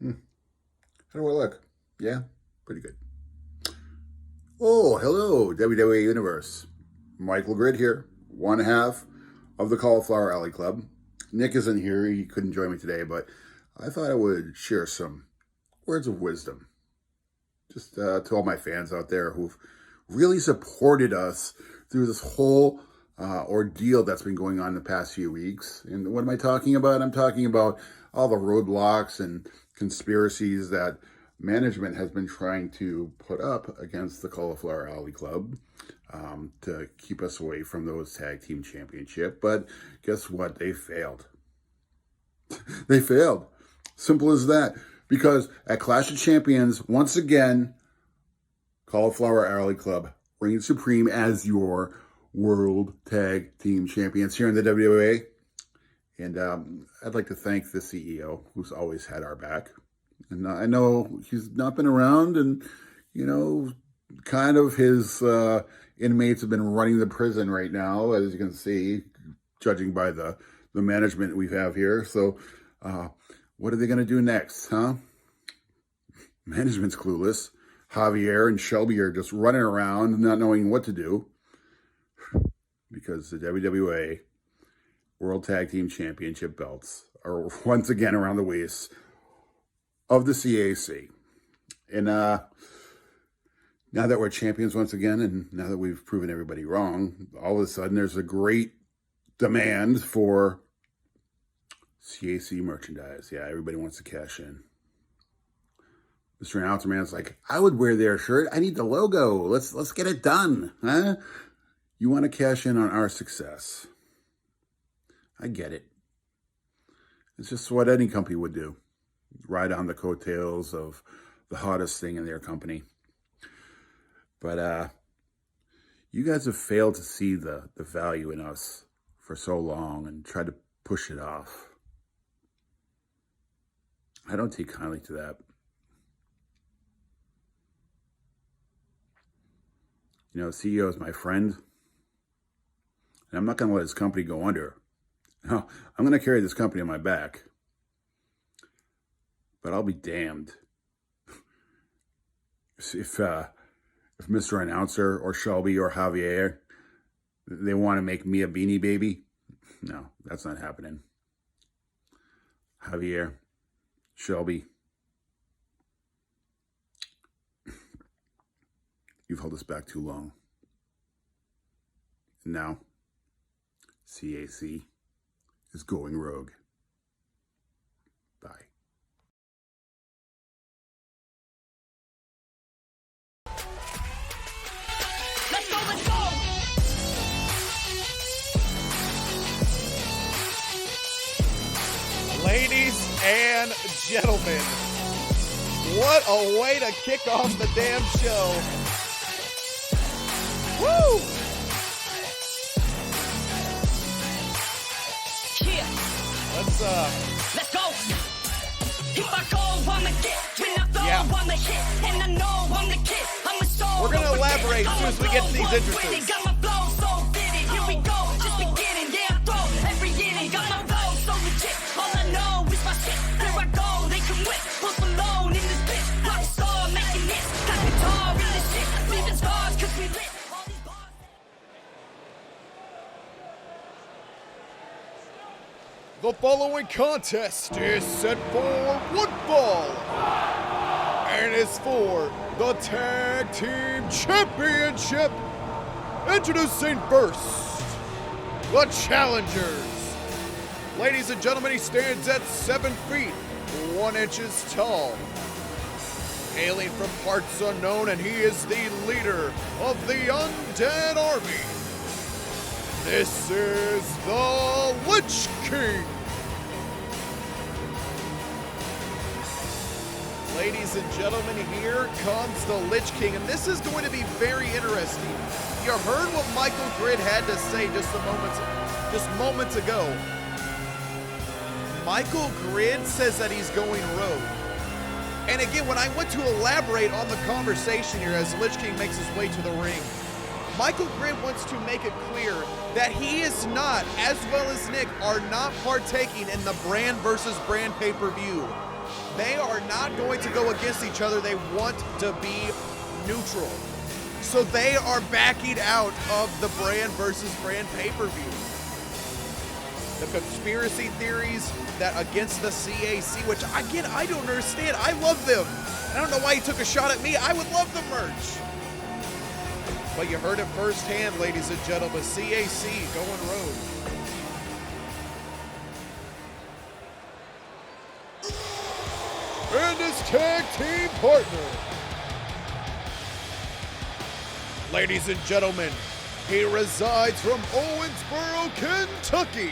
How do I look? Yeah, pretty good. Oh, hello, WWA Universe. Michael Grid here, one half of the Cauliflower Alley Club. Nick isn't here. He couldn't join me today, but I thought I would share some words of wisdom. Just to all my fans out there who've really supported us through this whole ordeal that's been going on the past few weeks. And what am I talking about? I'm talking about all the roadblocks and conspiracies that management has been trying to put up against the Cauliflower Alley Club to keep us away from those tag team championship. But guess what? They failed. They failed. Simple as that. Because at Clash of Champions, once again, Cauliflower Alley Club reigns supreme as your World Tag Team Champions here in the WWA. And I'd like to thank the CEO, who's always had our back. And I know he's not been around, and, you know, kind of his inmates have been running the prison right now, as you can see, judging by the management we have here. So what are they going to do next, huh? Management's clueless. Javier and Shelby are just running around, not knowing what to do, because the WWA World Tag Team Championship belts are once again around the waist of the CAC. And now that we're champions once again, and now that we've proven everybody wrong, all of a sudden there's a great demand for CAC merchandise. Yeah, everybody wants to cash in. Mr. Announcer Man's like, I would wear their shirt. I need the logo. Let's get it done. Huh? You want to cash in on our success. I get it. It's just what any company would do. Ride on the coattails of the hottest thing in their company. But you guys have failed to see the value in us for so long and tried to push it off. I don't take kindly to that. You know, the CEO is my friend, and I'm not going to let his company go under. No, I'm going to carry this company on my back. But I'll be damned if Mr. Announcer or Shelby or Javier, they want to make me a Beanie Baby. No, that's not happening. Javier, Shelby, you've held us back too long. And now, CAC is going rogue. Bye. Let's go! Ladies and gentlemen, what a way to kick off the damn show. Woo! Yeah. Let's go. If I go, I'm a get. When I throw, I'm a hit. And I know I'm the kid. I'm a soul. We're gonna elaborate as soon as we get to these entrances. Got my flow so fitted. Here we go. Just beginning. Yeah, I throw every inning. Got my flow so legit. All I know is my shit. Here I go. They can whip. Post alone in this bitch. Rock star making hits. Got guitar in this shit. Leaving scars cause we lit. The following contest is set for one fall and is for the Tag Team Championship. Introducing first, the challengers. Ladies and gentlemen, he stands at 7 feet, 1 inches tall. Hailing from parts unknown, and he is the leader of the Undead Army. This is the Lich King. Ladies and gentlemen, here comes the Lich King, and this is going to be very interesting. You heard what Michael Grid had to say just moments ago. Michael Grid says that he's going rogue. And again, when I went to elaborate on the conversation here as Lich King makes his way to the ring, Michael Grid wants to make it clear that he is not, as well as Nick, are not partaking in the brand versus brand pay-per-view. They are not going to go against each other. They want to be neutral. So they are backing out of the brand versus brand pay-per-view. The conspiracy theories that against the CAC, which again, I don't understand. I love them. I don't know why he took a shot at me. I would love the merch. But you heard it firsthand, ladies and gentlemen. CAC going rogue. And his tag team partner. Ladies and gentlemen, he resides from Owensboro, Kentucky.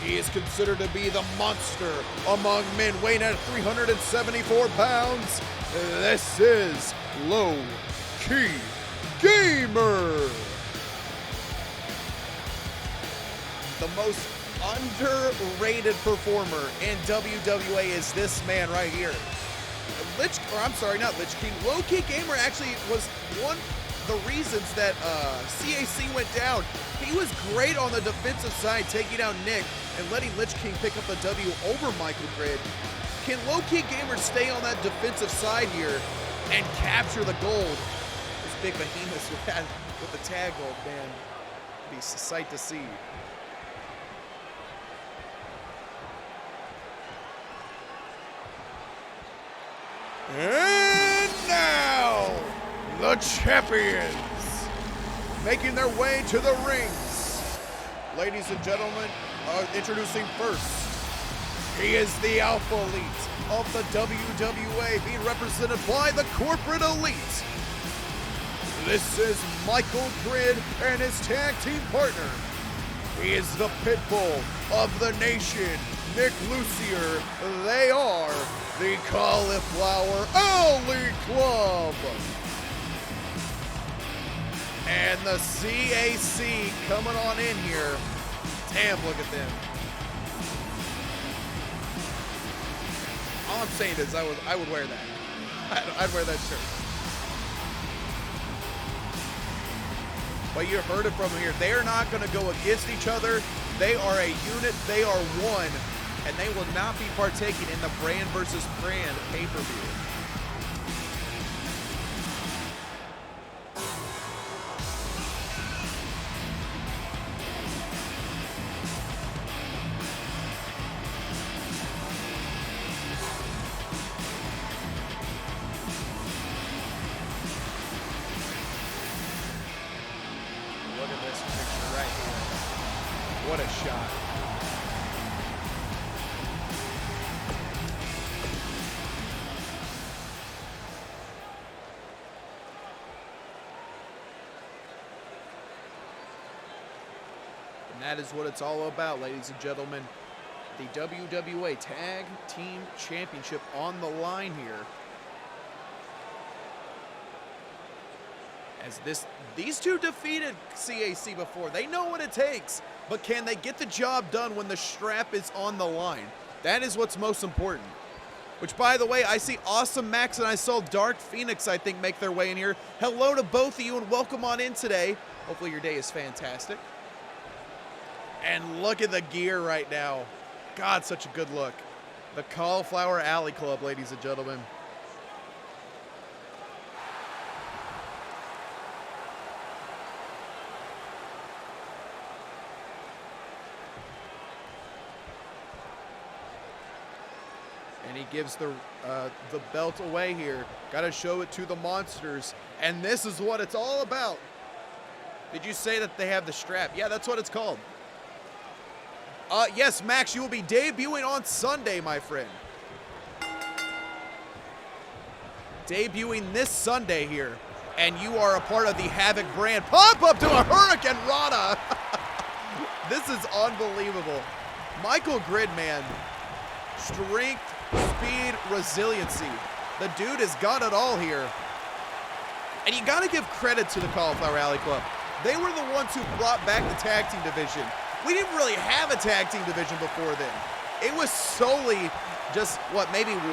He is considered to be the monster among men, weighing at 374 pounds. This is Low Key Gamer. The most underrated performer in WWA is this man right here. Not Lich King. Low Key Gamer actually was one of the reasons that CAC went down. He was great on the defensive side, taking out Nick and letting Lich King pick up the W over Michael Grid. Can Low Key Gamer stay on that defensive side here and capture the gold? This big behemoth with the tag gold, man, be a sight to see. And now, the champions making their way to the rings. Ladies and gentlemen, introducing first, he is the Alpha Elite of the WWA, being represented by the Corporate Elite. This is Michael Grid and his tag team partner. He is the Pitbull of the nation, Nick Lucier. They are the Cauliflower Alley Club. And the CAC coming on in here. Damn, look at them. All I'm saying is I would wear that. I'd wear that shirt. But you heard it from here. They are not going to go against each other. They are a unit. They are one. And they will not be partaking in the brand versus brand pay-per-view. Look at this picture right here. What a shot. That is what it's all about, ladies and gentlemen. The WWA Tag Team Championship on the line here. As these two defeated CAC before. They know what it takes, but can they get the job done when the strap is on the line? That is what's most important. Which, by the way, I see Awesome Max and I saw Dark Phoenix, I think, make their way in here. Hello to both of you and welcome on in today. Hopefully your day is fantastic. And look at the gear right now. God, such a good look. The Cauliflower Alley Club, ladies and gentlemen. And he gives the belt away here. Got to show it to the monsters. And this is what it's all about. Did you say that they have the strap? Yeah, that's what it's called. Yes, Max, you will be debuting on Sunday, my friend. Debuting this Sunday here. And you are a part of the Havoc brand. Pop up to a Hurricane Rana. This is unbelievable. Michael Grid, man. Strength, speed, resiliency. The dude has got it all here. And you got to give credit to the Cauliflower Alley Club. They were the ones who brought back the tag team division. We didn't really have a tag team division before then. It was solely just, what, maybe 1, 2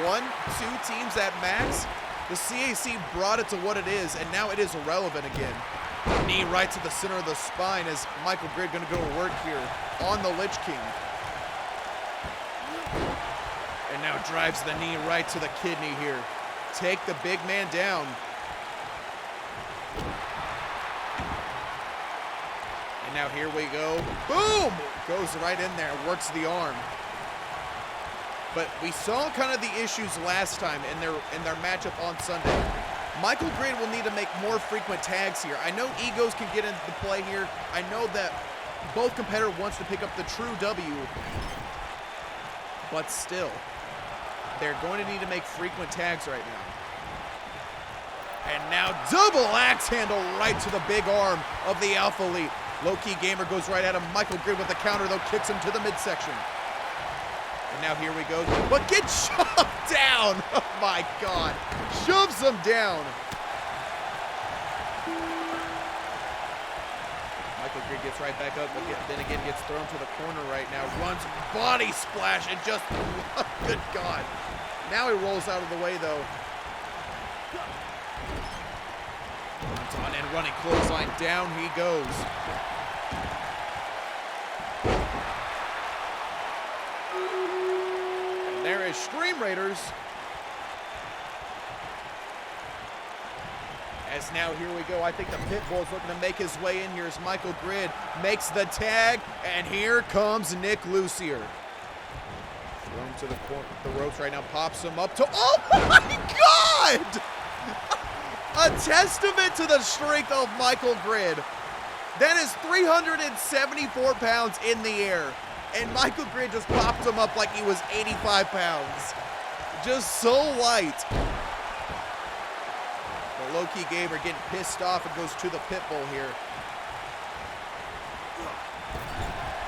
teams at max? The CAC brought it to what it is, and now it is irrelevant again. Knee right to the center of the spine as Michael Grid going to go to work here on the Lich King. And now drives the knee right to the kidney here. Take the big man down. And now here we go. Boom! Goes right in there, works the arm. But we saw kind of the issues last time in their matchup on Sunday. Michael Grid will need to make more frequent tags here. I know egos can get into play here. I know that both competitors wants to pick up the true W, but still, they're going to need to make frequent tags right now. And now double axe handle right to the big arm of the Alpha Elite. Low-key Gamer goes right at him. Michael Grid with the counter, though, kicks him to the midsection. And now here we go. But get shoved down! Oh my God. Shoves him down. Michael Grid gets right back up, but then again gets thrown to the corner right now. Runs body splash and just, good God. Now he rolls out of the way, though. Runs on and running clothesline. Down he goes. And there is Stream Raiders. As now here we go. I think the Pitbull is looking to make his way in here as Michael Grid makes the tag. And here comes Nick Lucier. Thrown to the ropes right now. Pops him up to, oh my God! A testament to the strength of Michael Grid. That is 374 pounds in the air. And Michael Grid just popped him up like he was 85 pounds. Just so light. The low-key Gamer getting pissed off and goes to the Pitbull here.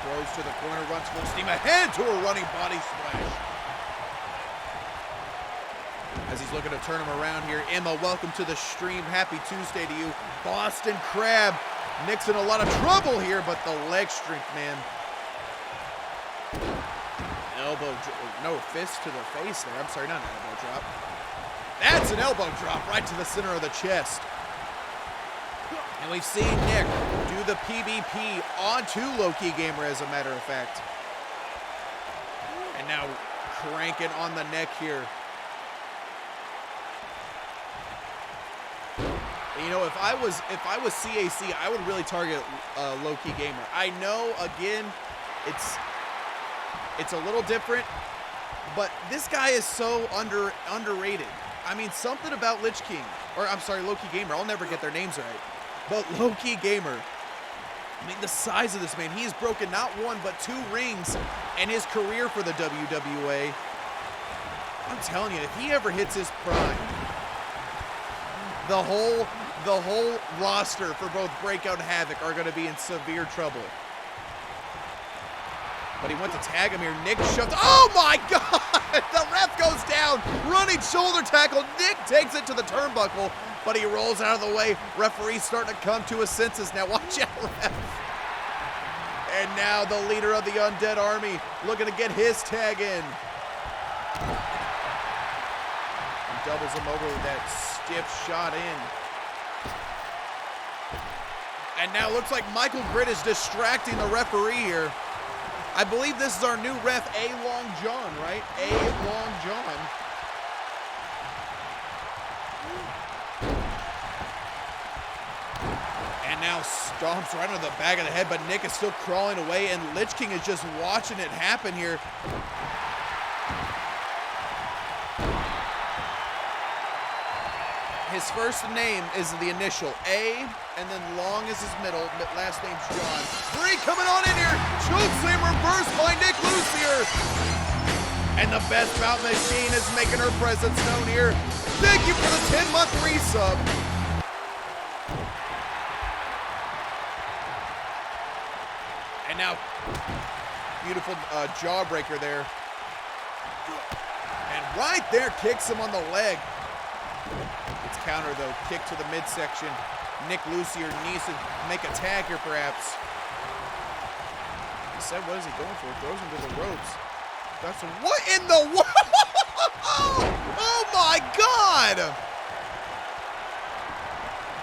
Throws to the corner, runs full steam ahead to a running body splash. As he's looking to turn him around here. Emma, welcome to the stream. Happy Tuesday to you. Boston Crab. Nick's in a lot of trouble here, but the leg strength, man. Elbow, no, fist to the face there. I'm sorry, not an elbow drop. That's an elbow drop right to the center of the chest. And we've seen Nick do the PBP onto Low-Key Gamer, as a matter of fact. And now cranking on the neck here. You know, if I was CAC, I would really target Low-Key Gamer. I know, again, it's a little different, but this guy is so underrated. I mean, something about Lich King, or I'm sorry, Low-Key Gamer. I'll never get their names right. But Low-Key Gamer, I mean, the size of this man. He has broken not one, but 2 rings in his career for the WWA. I'm telling you, if he ever hits his prime, the whole roster for both Breakout and Havoc are going to be in severe trouble. But he went to tag him here. Nick shoves. Oh my God! The ref goes down. Running shoulder tackle. Nick takes it to the turnbuckle, but he rolls out of the way. Referee's starting to come to his senses now. Watch out, ref. And now the leader of the Undead Army looking to get his tag in. He doubles him over with that stiff shot in. And now it looks like Michael Grid is distracting the referee here. I believe this is our new ref, A. Long John, right? A. Long John. And now stomps right on the back of the head, but Nick is still crawling away, and Lich King is just watching it happen here. His first name is the initial A, and then Long is his middle. Last name's John. 3 coming on in here. Chokeslam reversed by Nick Lucier. And the Best Bout Machine is making her presence known here. Thank you for the 10-month resub. And now, beautiful jawbreaker there. And right there, kicks him on the leg. It's counter though, kick to the midsection. Nick Lucier needs to make a tag here perhaps. He said, what is he going for? Throws him to the ropes. That's a, what in the world? Oh my God!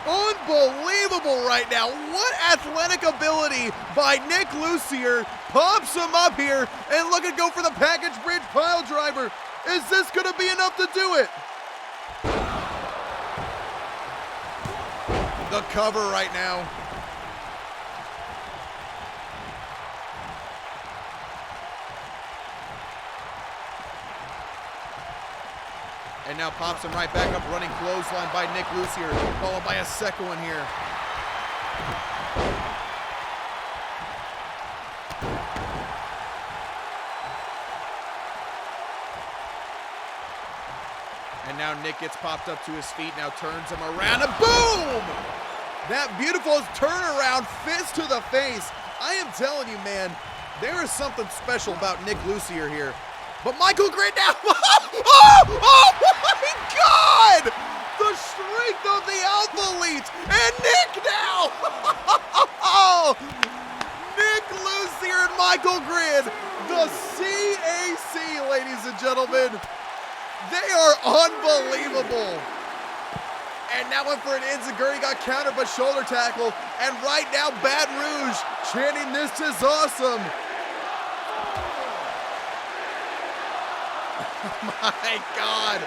Unbelievable right now. What athletic ability by Nick Lucier. Pops him up here and look at go for the package bridge pile driver. Is this gonna be enough to do it? The cover right now. And now pops him right back up, running clothesline by Nick Lucier, followed by a second one here. And now Nick gets popped up to his feet, now turns him around, and boom! That beautiful turnaround, fist to the face. I am telling you, man, there is something special about Nick Lucier here. But Michael Gray now, oh my God! The strength of the Alpha Elite, and Nick now! Nick Lucier and Michael Grid, the CAC, ladies and gentlemen. They are unbelievable. And now went for an Enziguri, got countered but shoulder tackle. And right now, Baton Rouge chanting, "This is awesome." My God.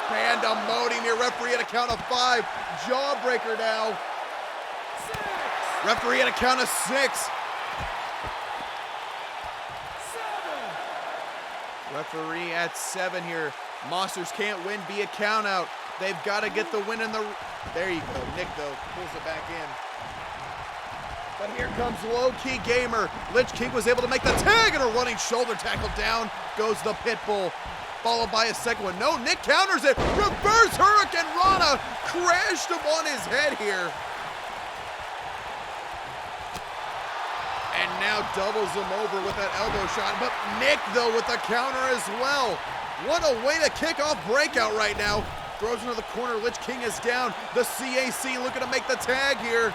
Pandemonium here. Referee at a count of 5. Jawbreaker now. 6. Referee at a count of 6. 7. Referee at 7 here. Monsters can't win via count out. They've got to get the win in the... There you go. Nick, though, pulls it back in. But here comes Low Key Gamer. Lich King was able to make the tag, and a running shoulder tackle. Down goes the Pitbull, followed by a second one. No, Nick counters it. Reverse Hurricane Rana. Crashed him on his head here. And now doubles him over with that elbow shot. But Nick, though, with the counter as well. What a way to kick off Breakout right now. Throws into the corner. Lich King is down. The CAC looking to make the tag here.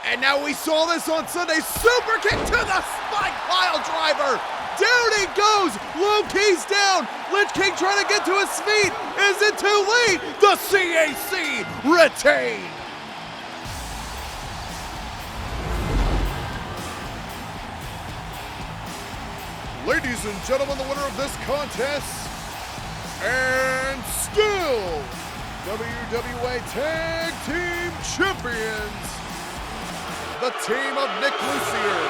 And now we saw this on Sunday. Super kick to the spike pile driver. Down he goes. Low Key's down. Lich King trying to get to his feet. Is it too late? The CAC retain. Ladies and gentlemen, the winner of this contest, and still WWA Tag Team Champions, the team of Nick Lucier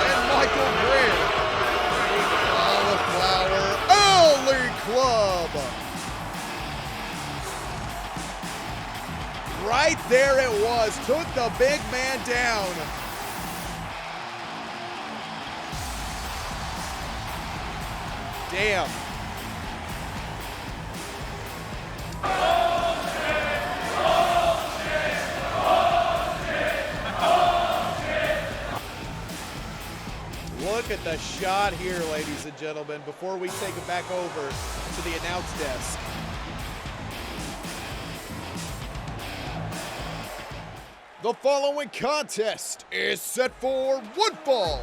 and Michael Gray, Cauliflower Alley Club. Right there it was, took the big man down. Damn. Look at the shot here, ladies and gentlemen, before we take it back over to the announce desk. The following contest is set for one fall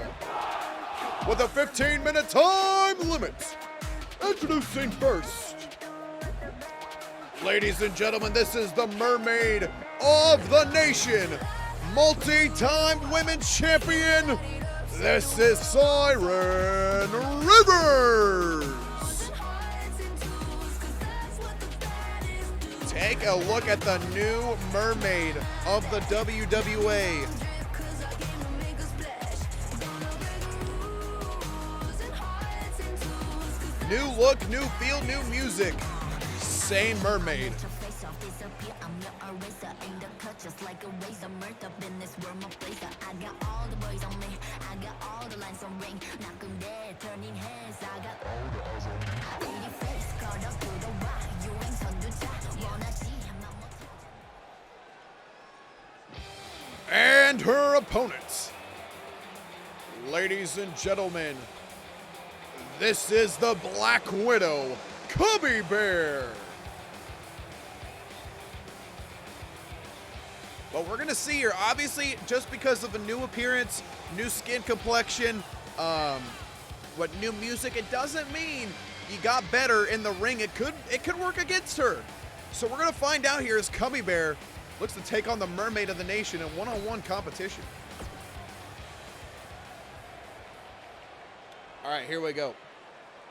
with a 15-minute time limit. Introducing first, ladies and gentlemen, this is the Mermaid of the Nation, multi-time women's champion. This is Syren Rivers. Take a look at the new Mermaid of the WWA. New look, new feel, new music. Same Mermaid. And her opponents. Ladies and gentlemen, this is the Black Widow, Cubby Bear. But we're gonna see here, obviously, just because of a new appearance, new skin complexion, what new music, it doesn't mean you got better in the ring. It could work against her. So we're gonna find out here as Cubby Bear looks to take on the Mermaid of the Nation in one-on-one competition. All right, here we go.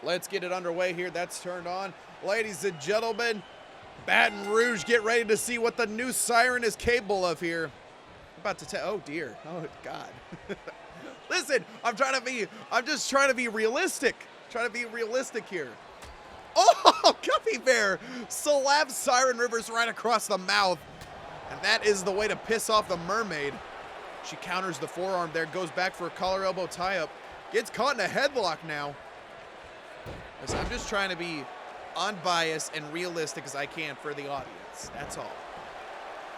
Let's get it underway here. That's turned on. Ladies and gentlemen, Baton Rouge, get ready to see what the new Syren is capable of here. I'm about to tell, oh dear, oh God. Listen, I'm just trying to be realistic. Trying to be realistic here. Oh, Cubby Bear slaps Syren Rivers right across the mouth. And that is the way to piss off the mermaid. She counters the forearm there, goes back for a collar elbow tie-up. Gets caught in a headlock now. Listen, I'm just trying to be unbiased and realistic as I can for the audience. That's all.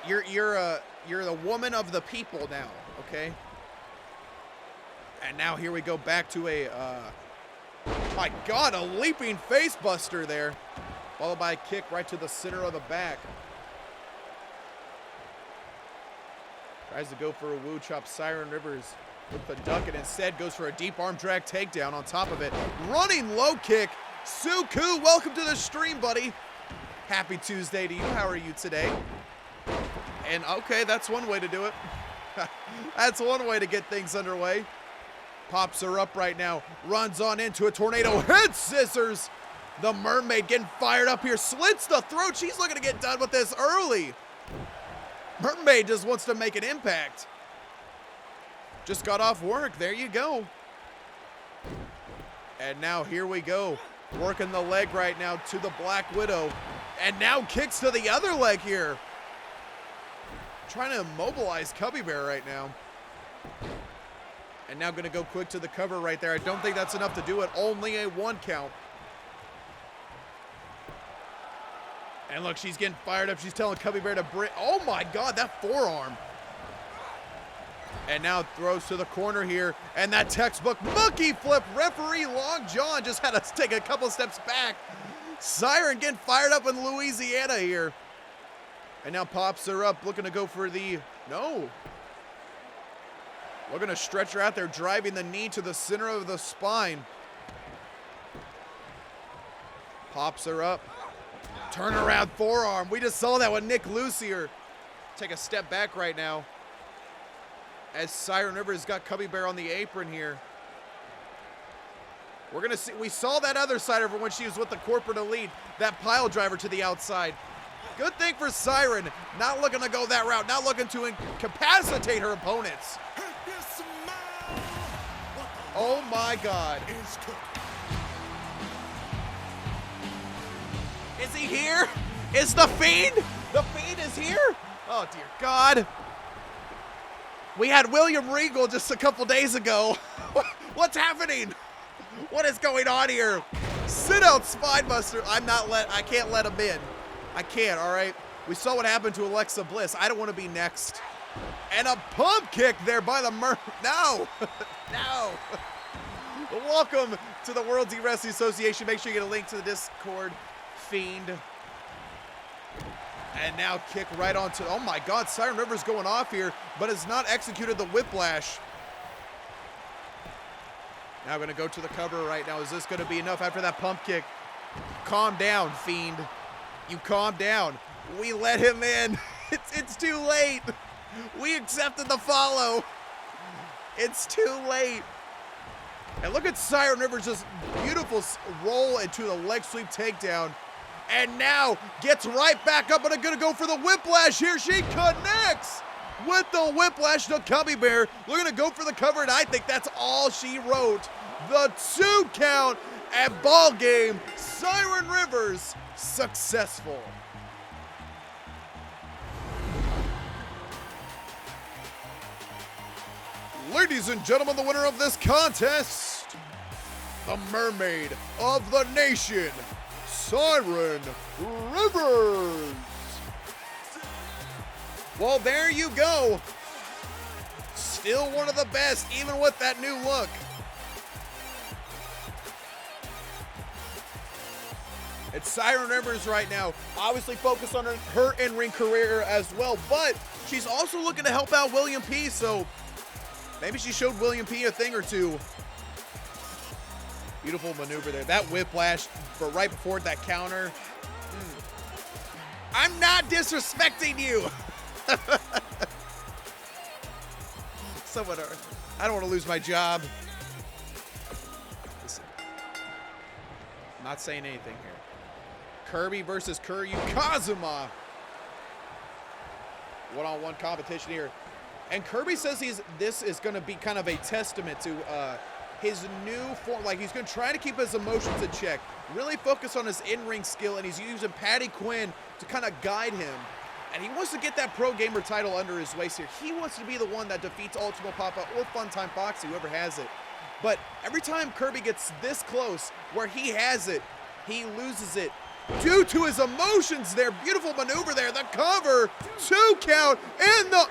You're the woman of the people now, okay? And now here we go back to a, my God, a leaping face buster there. Followed by a kick right to the center of the back. Tries to go for a woo chop. Syren Rivers with the duck and instead goes for a deep arm drag takedown on top of it. Running low kick. Suku, welcome to the stream, buddy. Happy Tuesday to you. How are you today? And okay, that's one way to do it. That's one way to get things underway. Pops her up right now. Runs on into a tornado head scissors. The mermaid getting fired up here. Slits the throat. She's looking to get done with this early. Mermaid just wants to make an impact. Just got off work. There you go. And now here we go. Working the leg right now to the Black Widow. And now kicks to the other leg here. Trying to immobilize Cubby Bear right now. And now going to go quick to the cover right there. I don't think that's enough to do it. Only a 1 count. And look, she's getting fired up. She's telling Cubby Bear to bring. Oh my God, that forearm. And now throws to the corner here. And that textbook monkey flip. Referee Long John just had to take a couple steps back. Syren getting fired up in Louisiana here. And now pops her up, looking to go for the, no. Looking to stretch her out there, driving the knee to the center of the spine. Pops her up. Turnaround forearm. We just saw that with Nick Lucier. Take a step back right now. As Syren Rivers got Cubby Bear on the apron here. We're going to see, we saw that other side of her when she was with the corporate elite. That pile driver to the outside. Good thing for Syren. Not looking to go that route. Not looking to incapacitate her opponents. Oh my God. Is he here? Is the Fiend? The Fiend is here? Oh dear God. We had William Regal just a couple days ago. What's happening? What is going on here? Sit out Spinebuster. I can't let him in. I can't, all right? We saw what happened to Alexa Bliss. I don't want to be next. And a pump kick there by the no. No. Welcome to the WorldZY Wrestling Association. Make sure you get a link to the Discord. Fiend. And now kick right onto, oh my God, Syren Rivers going off here, but has not executed the whiplash. Now going to go to the cover right now. Is this going to be enough after that pump kick? Calm down, Fiend. You calm down. We let him in. It's too late. We accepted the follow. It's too late. And look at Syren Rivers, just beautiful roll into the leg sweep takedown. And now gets right back up and going to go for the whiplash here. She connects with the whiplash to Cubby Bear. We're going to go for the cover, and I think that's all she wrote. The 2 count and ball game. Syren Rivers successful. Ladies and gentlemen, the winner of this contest, the mermaid of the nation, Syren Rivers. Well, there you go. Still one of the best, even with that new look. It's Syren Rivers right now, obviously focused on her in-ring career as well, but she's also looking to help out William P, so maybe she showed William P a thing or two. Beautiful maneuver there. That whiplash, but right before that counter. I'm not disrespecting you. I don't want to lose my job. Listen. Not saying anything here. Kirby versus Kuryu Kazuma. One-on-one competition here. And Kirby says this is going to be kind of a testament to his new form. Like, he's going to try to keep his emotions in check. Really focus on his in-ring skill, and he's using Patty Quinn to kind of guide him. And he wants to get that Pro Gamer title under his waist here. He wants to be the one that defeats Ultimo Pappa or Funtime Foxy, whoever has it. But every time Kirby gets this close, where he has it, he loses it due to his emotions there. Beautiful maneuver there. The cover, 2 count, and the...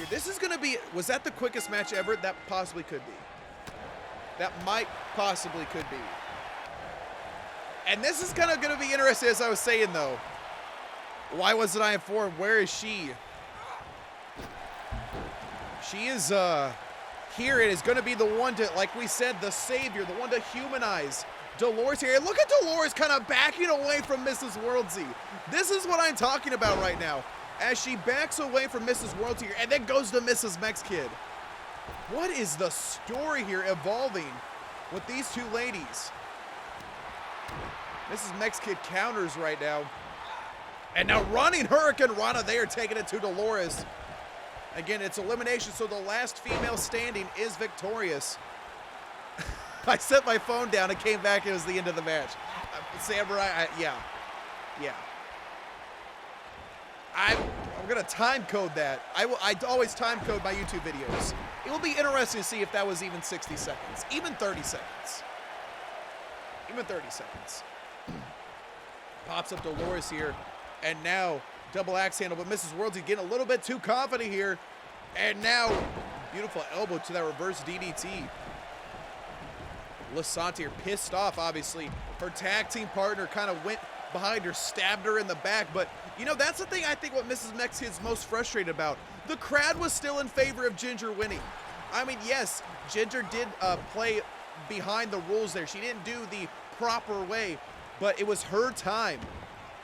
This is going to be, was that the quickest match ever? That possibly could be. That might possibly could be. And this is kind of going to be interesting, as I was saying, though. Why wasn't I informed? Where is she? She is here. It is going to be the one to, like we said, the savior, the one to humanize Dolores here. And look at Dolores kind of backing away from Mrs. WorldZY. This is what I'm talking about right now. As she backs away from Mrs. WorldZY and then goes to Mrs. MexKid. What is the story here evolving with these two ladies? Mrs. MexKid counters right now. And now running Hurricane Rana, they are taking it to Dolores. Again, it's elimination, so the last female standing is victorious. I set my phone down and came back, it was the end of the match. Samurai, yeah. I'm gonna time code that. I always time code my YouTube videos. It will be interesting to see if that was even 60 seconds, even 30 seconds. Even 30 seconds. Pops up Dolores here, and now double axe handle, but Mrs. WorldZY getting a little bit too confident here. And now, beautiful elbow to that reverse DDT. Lasante here, pissed off, obviously. Her tag team partner kind of went behind her, stabbed her in the back, but you know, that's the thing I think what Mrs. MexKid's most frustrated about. The crowd was still in favor of Ginger winning. I mean, yes, Ginger did play behind the rules there. She didn't do the proper way, but it was her time.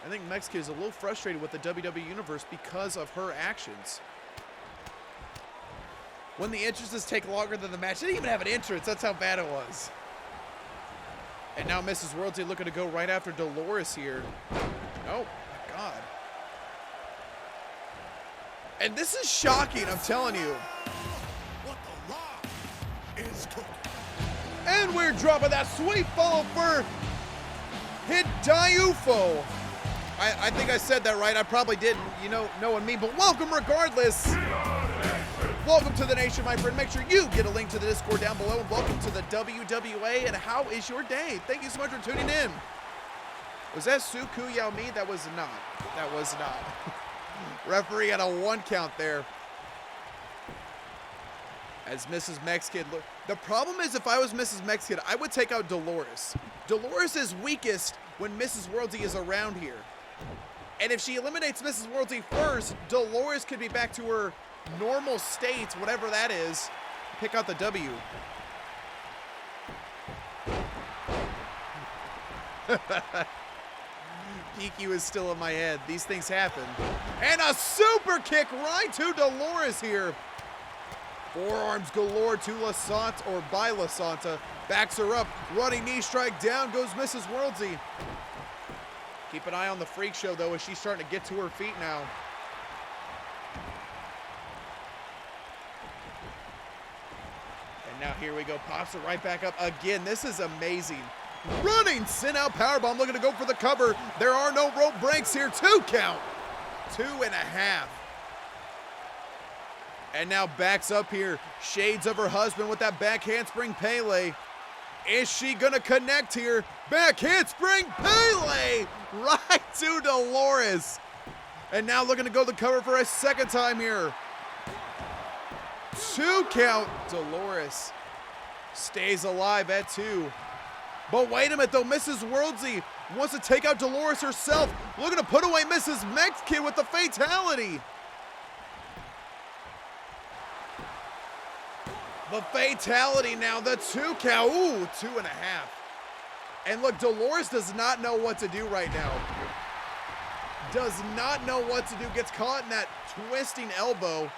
I think MexKid is a little frustrated with the WWE Universe because of her actions. When the entrances take longer than the match, they didn't even have an entrance. That's how bad it was. And now Mrs. WorldZY looking to go right after Dolores here. Oh, my God. And this is shocking, I'm telling you. What the rock is cooking. And we're dropping that sweet follow for Hidayufo. I think I said that right. I probably didn't, you know, knowing me, but welcome regardless. Welcome to the nation, my friend. Make sure you get a link to the Discord down below, and welcome to the WWA, and how is your day? Thank you so much for tuning in. Was that Suku Yao Mi? That was not. That was not. Referee had a 1 count there. As Mrs. MexKid, look, the problem is if I was Mrs. MexKid, I would take out Dolores. Dolores is weakest when Mrs. WorldZY is around here. And if she eliminates Mrs. WorldZY first, Dolores could be back to her normal state, whatever that is, pick out the W. PQ is still in my head. These things happen. And a super kick right to Dolores here. Forearms galore to Lasanta, or by Lasanta. Backs her up. Running knee strike. Down goes Mrs. WorldZY. Keep an eye on the Freak Show, though, as she's starting to get to her feet now. And now here we go. Pops it right back up again. This is amazing. Running send out powerbomb, looking to go for the cover. There are no rope breaks here. 2 count. 2.5. And now backs up here. Shades of her husband with that back handspring Pele. Is she gonna connect here? Back handspring Pele right to Dolores. And now looking to go the cover for a 2nd time here. 2 count. Dolores Stays alive at 2. But wait a minute though, Mrs. WorldZY wants to take out Dolores herself. Looking to put away Mrs. MexKid with the fatality. The fatality now, the 2 count. Ooh, 2.5. And look, Dolores does not know what to do right now. Does not know what to do. Gets caught in that twisting elbow.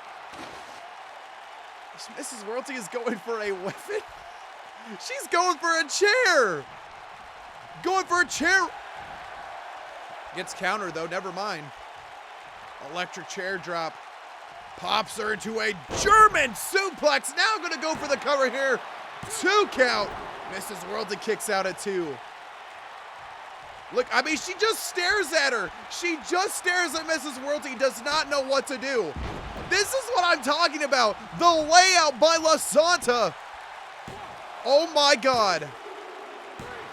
Mrs. WorldZY is going for a weapon. She's going for a chair. Going for a chair. Gets countered though, never mind. Electric chair drop. Pops her into a German suplex. Now gonna go for the cover here. 2 count. Mrs. WorldZY kicks out at 2. Look, I mean, she just stares at her. She just stares at Mrs. WorldZY, does not know what to do. This is what I'm talking about. The layout by La Santa. Oh my God.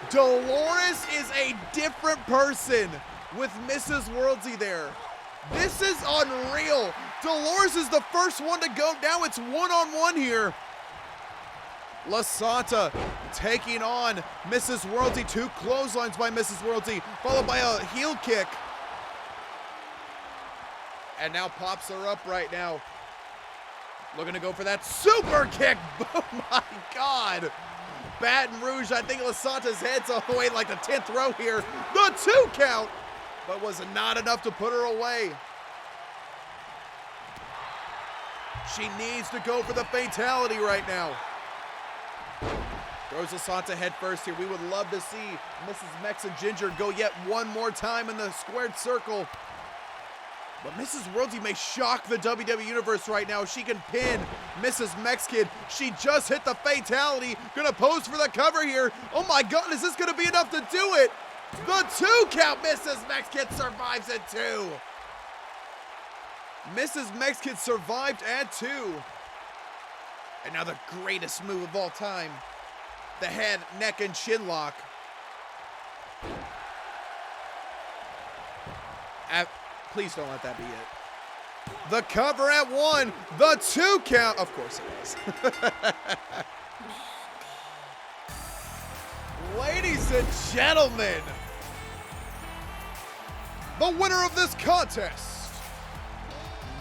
Dolores is a different person with Mrs. WorldZY there. This is unreal. Dolores is the first one to go. Now it's one-on-one here. La Santa taking on Mrs. WorldZY. 2 clotheslines by Mrs. WorldZY, followed by a heel kick. And now pops her up right now. Looking to go for that super kick. Oh my God. Baton Rouge, I think La Santa's head's all the way like the 10th row here. The 2 count, but was not enough to put her away. She needs to go for the fatality right now. Throws La Santa head first here. We would love to see Mrs. Mex and Ginger go yet one more time in the squared circle. But Mrs. WorldZY may shock the WWE Universe right now. She can pin Mrs. MexKid. She just hit the fatality. Gonna pose for the cover here. Oh my God, is this gonna be enough to do it? The 2 count. Mrs. MexKid survives at 2. Mrs. MexKid survived at 2. And now the greatest move of all time. The head, neck, and chin lock. Please don't let that be it. The cover at 1. The 2 count. Of course it was. Ladies and gentlemen, the winner of this contest,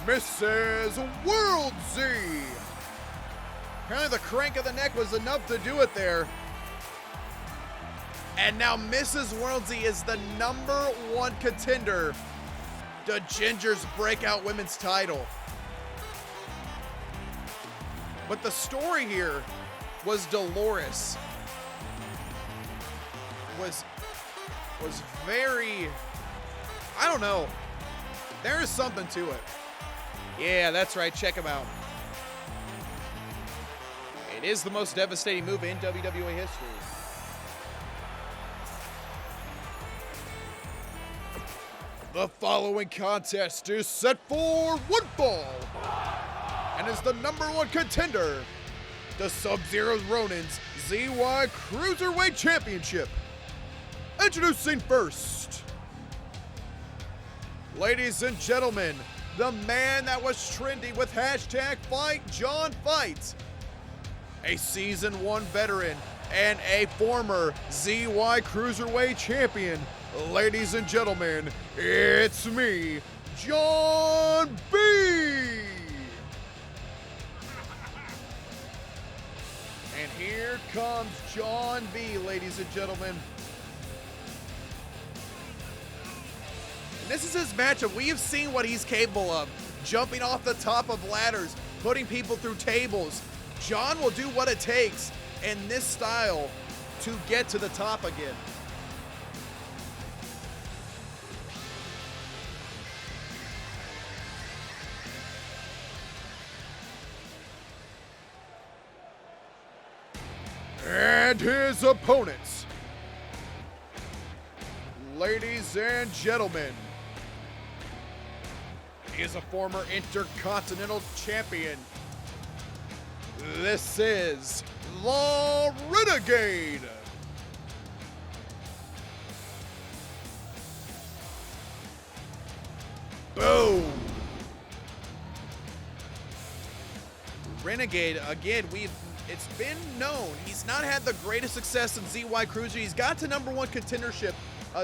Mrs. WorldZY. Apparently the crank of the neck was enough to do it there. And now Mrs. WorldZY is the #1 contender to Ginger's breakout women's title. But the story here was Dolores was very, I don't know. There is something to it. Yeah, that's right. Check him out. It is the most devastating move in WWA history. The following contest is set for 1 fall and is the #1 contender, the Sub-Zero Ronin's ZY Cruiserweight Championship. Introducing first, ladies and gentlemen, the man that was trending with #FightJohnFight, a Season 1 veteran and a former ZY Cruiserweight champion. Ladies and gentlemen, it's me, JonB! And here comes JonB, ladies and gentlemen. And this is his matchup. We have seen what he's capable of. Jumping off the top of ladders, putting people through tables. John will do what it takes in this style to get to the top again. And his opponents, ladies and gentlemen, he is a former Intercontinental Champion. This is the Renegade. Boom. Renegade, again, we've it's been known he's not had the greatest success in ZY Cruiser. He's got to #1 contendership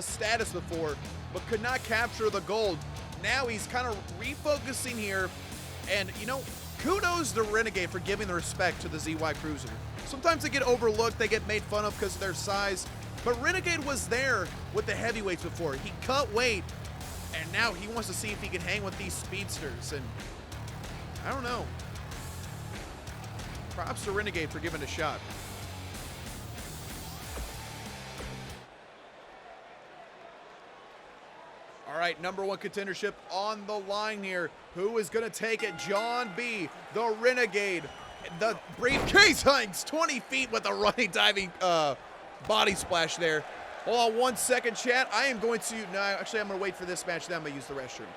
status before, but could not capture the gold. Now he's kind of refocusing here, and you know, kudos to Renegade for giving the respect to the ZY Cruiser. Sometimes they get overlooked, they get made fun of because of their size, but Renegade was there with the heavyweights before. He cut weight, and now he wants to see if he can hang with these speedsters, and I don't know. Props to Renegade for giving it a shot. All right, #1 contendership on the line here. Who is going to take it? JonB, the Renegade. The briefcase hangs 20 feet with a running, diving body splash there. Hold on 1 second, chat. I am going to, no, actually I'm going to wait for this match, then I'm going to use the restroom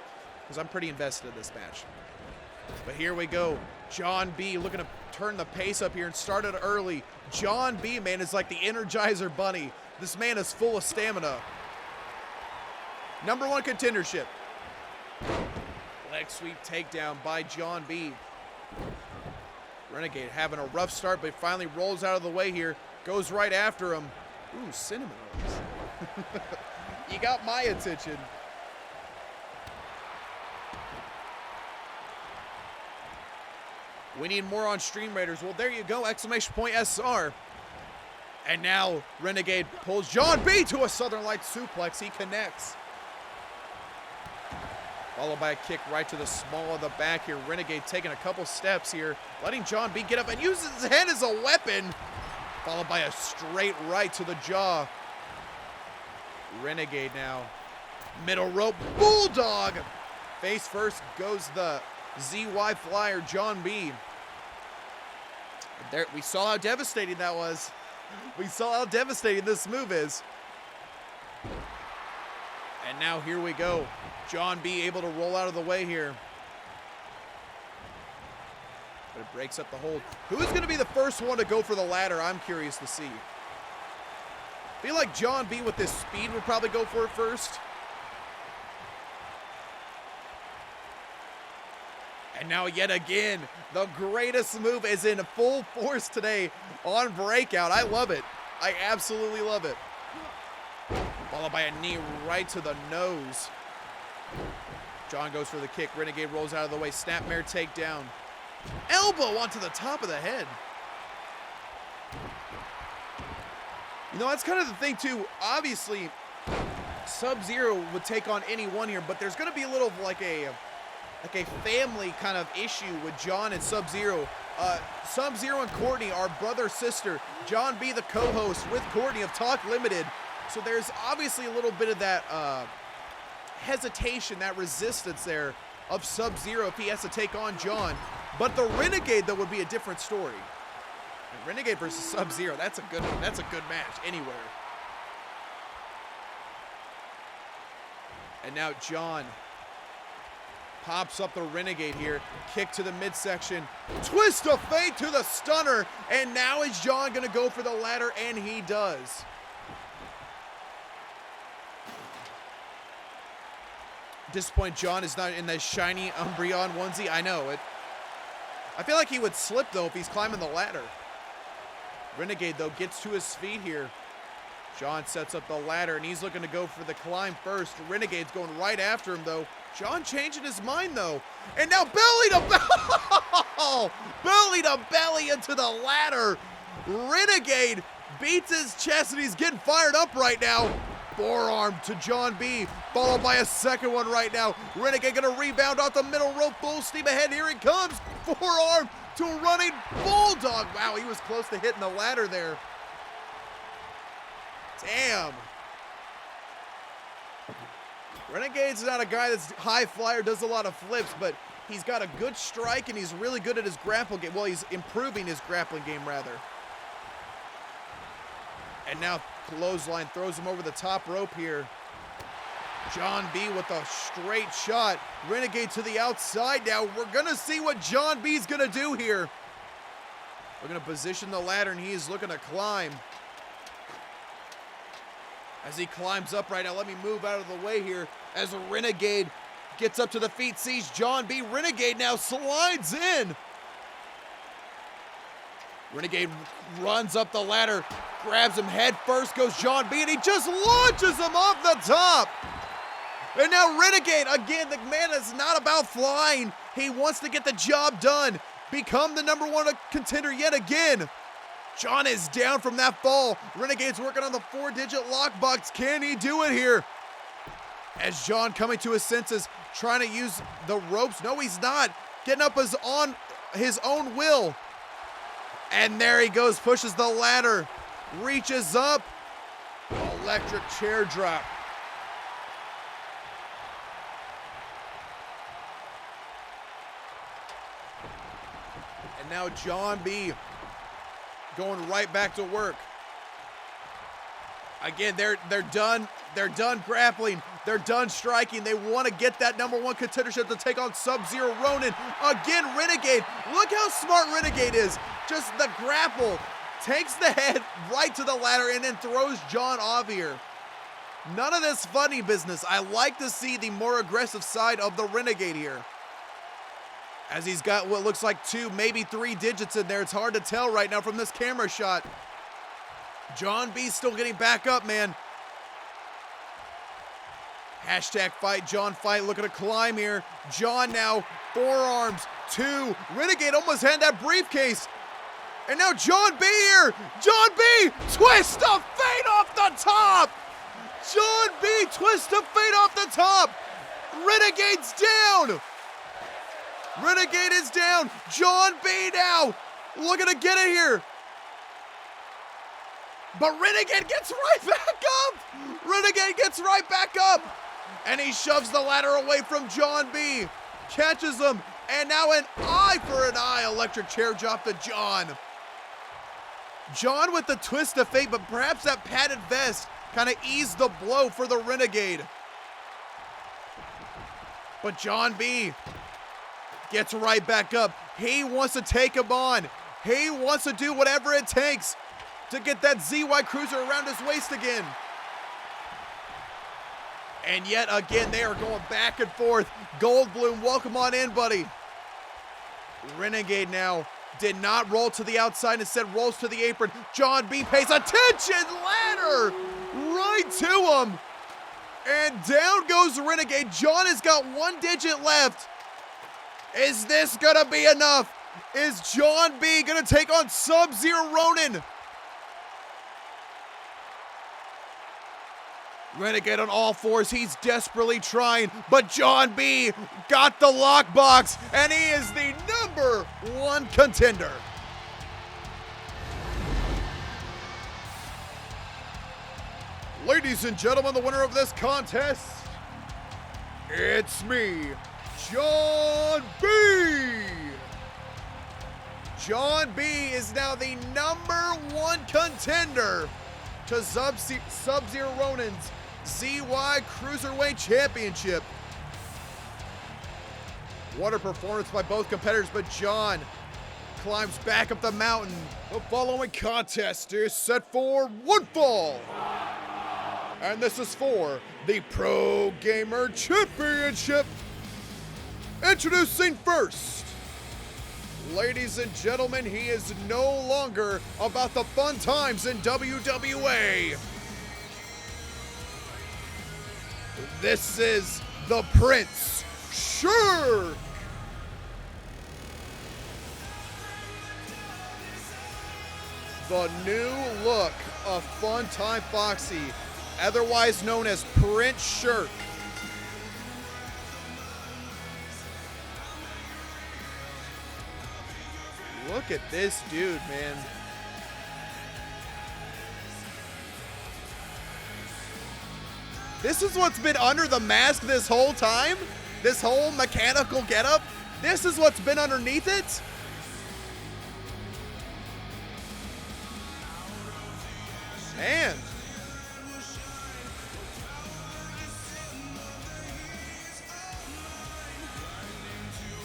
because I'm pretty invested in this match. But here we go. JonB looking to turn the pace up here and start it early. JonB, man, is like the Energizer Bunny. This man is full of stamina. #1 contendership. Leg sweep takedown by JonB. Renegade having a rough start, but finally rolls out of the way here. Goes right after him. Ooh, cinnamon rolls. You got my attention. We need more on Stream Raiders. Well, there you go, !SR. And now Renegade pulls JonB to a Southern Light suplex. He connects. Followed by a kick right to the small of the back here. Renegade taking a couple steps here, letting JonB get up and uses his head as a weapon. Followed by a straight right to the jaw. Renegade now. Middle rope bulldog. Face first goes the ZY Flyer, JonB. There, we saw how devastating that was. We saw how devastating this move is. And now here we go. JonB able to roll out of the way here. But it breaks up the hold. Who's going to be the first one to go for the ladder? I'm curious to see. I feel like JonB with this speed would probably go for it first. And now yet again, the greatest move is in full force today on Breakout. I love it. I absolutely love it. Followed by a knee right to the nose. John goes for the kick. Renegade rolls out of the way. Snapmare takedown. Elbow onto the top of the head. You know, that's kind of the thing too. Obviously, Sub-Zero would take on anyone here, but there's going to be a little of like a family kind of issue with John and Sub-Zero. Sub-Zero and Courtney are brother-sister. JonB, the co-host with Courtney of Talk Limited. So there's obviously a little bit of that hesitation, that resistance there of Sub-Zero if he has to take on John. But the Renegade, though, would be a different story. And Renegade versus Sub-Zero, that's a good match anywhere. And now John pops up the Renegade here. Kick to the midsection. Twist of fate to the stunner. And now is John going to go for the ladder? And he does. Disappointed John is not in the shiny Umbreon onesie. I know it. I feel like he would slip though if he's climbing the ladder. Renegade though gets to his feet here. John sets up the ladder and he's looking to go for the climb first. Renegade's going right after him though. John changing his mind though. And now belly to belly. Belly to belly into the ladder. Renegade beats his chest and he's getting fired up right now. Forearm to JonB, followed by a second one right now. Renegade gonna rebound off the middle rope, full steam ahead, here it comes. Forearm to a running bulldog. Wow, he was close to hitting the ladder there. Damn. Renegade's not a guy that's high flyer, does a lot of flips, but he's got a good strike and he's really good at his grapple game. Well, he's improving his grappling game rather. And now clothesline throws him over the top rope here. JonB with a straight shot. Renegade to the outside now. We're gonna see what JonB's gonna do here. We're gonna position the ladder and he is looking to climb. As he climbs up right now, let me move out of the way here. As a Renegade gets up to the feet, sees JonB. Renegade now slides in. Renegade runs up the ladder, grabs him head first, goes JonB, and he just launches him off the top. And now Renegade, again, the man is not about flying. He wants to get the job done, become the #1 contender yet again. John is down from that fall. Renegade's working on the 4-digit lockbox. Can he do it here? As John coming to his senses, trying to use the ropes. No, he's not. Getting up on his own will. And there he goes, pushes the ladder, reaches up. Electric chair drop. And now JonB going right back to work. Again, they're done. They're done grappling. They're done striking. They want to get that #1 contendership to take on Sub-Zero Ronin. Again, Renegade. Look how smart Renegade is. Just the grapple. Takes the head right to the ladder and then throws John off here. None of this funny business. I like to see the more aggressive side of the Renegade here. As he's got what looks like 2, maybe 3 digits in there. It's hard to tell right now from this camera shot. JonB still getting back up, man. Hashtag fight, John fight, looking to climb here. John now, forearms, 2. Renegade almost had that briefcase. And now JonB here. JonB, twist of fate off the top. JonB, twist of fate off the top. Renegade's down. Renegade is down. JonB now looking to get it here. But Renegade gets right back up. Renegade gets right back up. And he shoves the ladder away from JonB. Catches him. And now an eye for an eye. Electric chair drop to John. John with the twist of fate, but perhaps that padded vest kind of eased the blow for the Renegade. But JonB gets right back up. He wants to take him on. He wants to do whatever it takes to get that ZY Cruiser around his waist again. And yet again, they are going back and forth. Goldblum, welcome on in, buddy. Renegade now did not roll to the outside, instead rolls to the apron. JonB pays attention, ladder right to him. And down goes Renegade. John has got 1 digit left. Is this gonna be enough? Is JonB gonna take on Sub-Zero Ronin? Renegade on all fours, he's desperately trying, but JonB got the lockbox, and he is the #1 contender. Ladies and gentlemen, the winner of this contest, it's me, JonB. JonB is now the #1 contender to Sub-Zero Ronin's ZY Cruiserweight Championship. What a performance by both competitors, but John climbs back up the mountain. The following contest is set for 1 fall. And this is for the Pro Gamer Championship. Introducing first, ladies and gentlemen, he is no longer about the fun times in WWA. This is the Prince Schruke. The new look of Fun Time Foxy, otherwise known as Prince Schruke. Look at this dude, man. This is what's been under the mask this whole time? This whole mechanical getup? This is what's been underneath it? Man.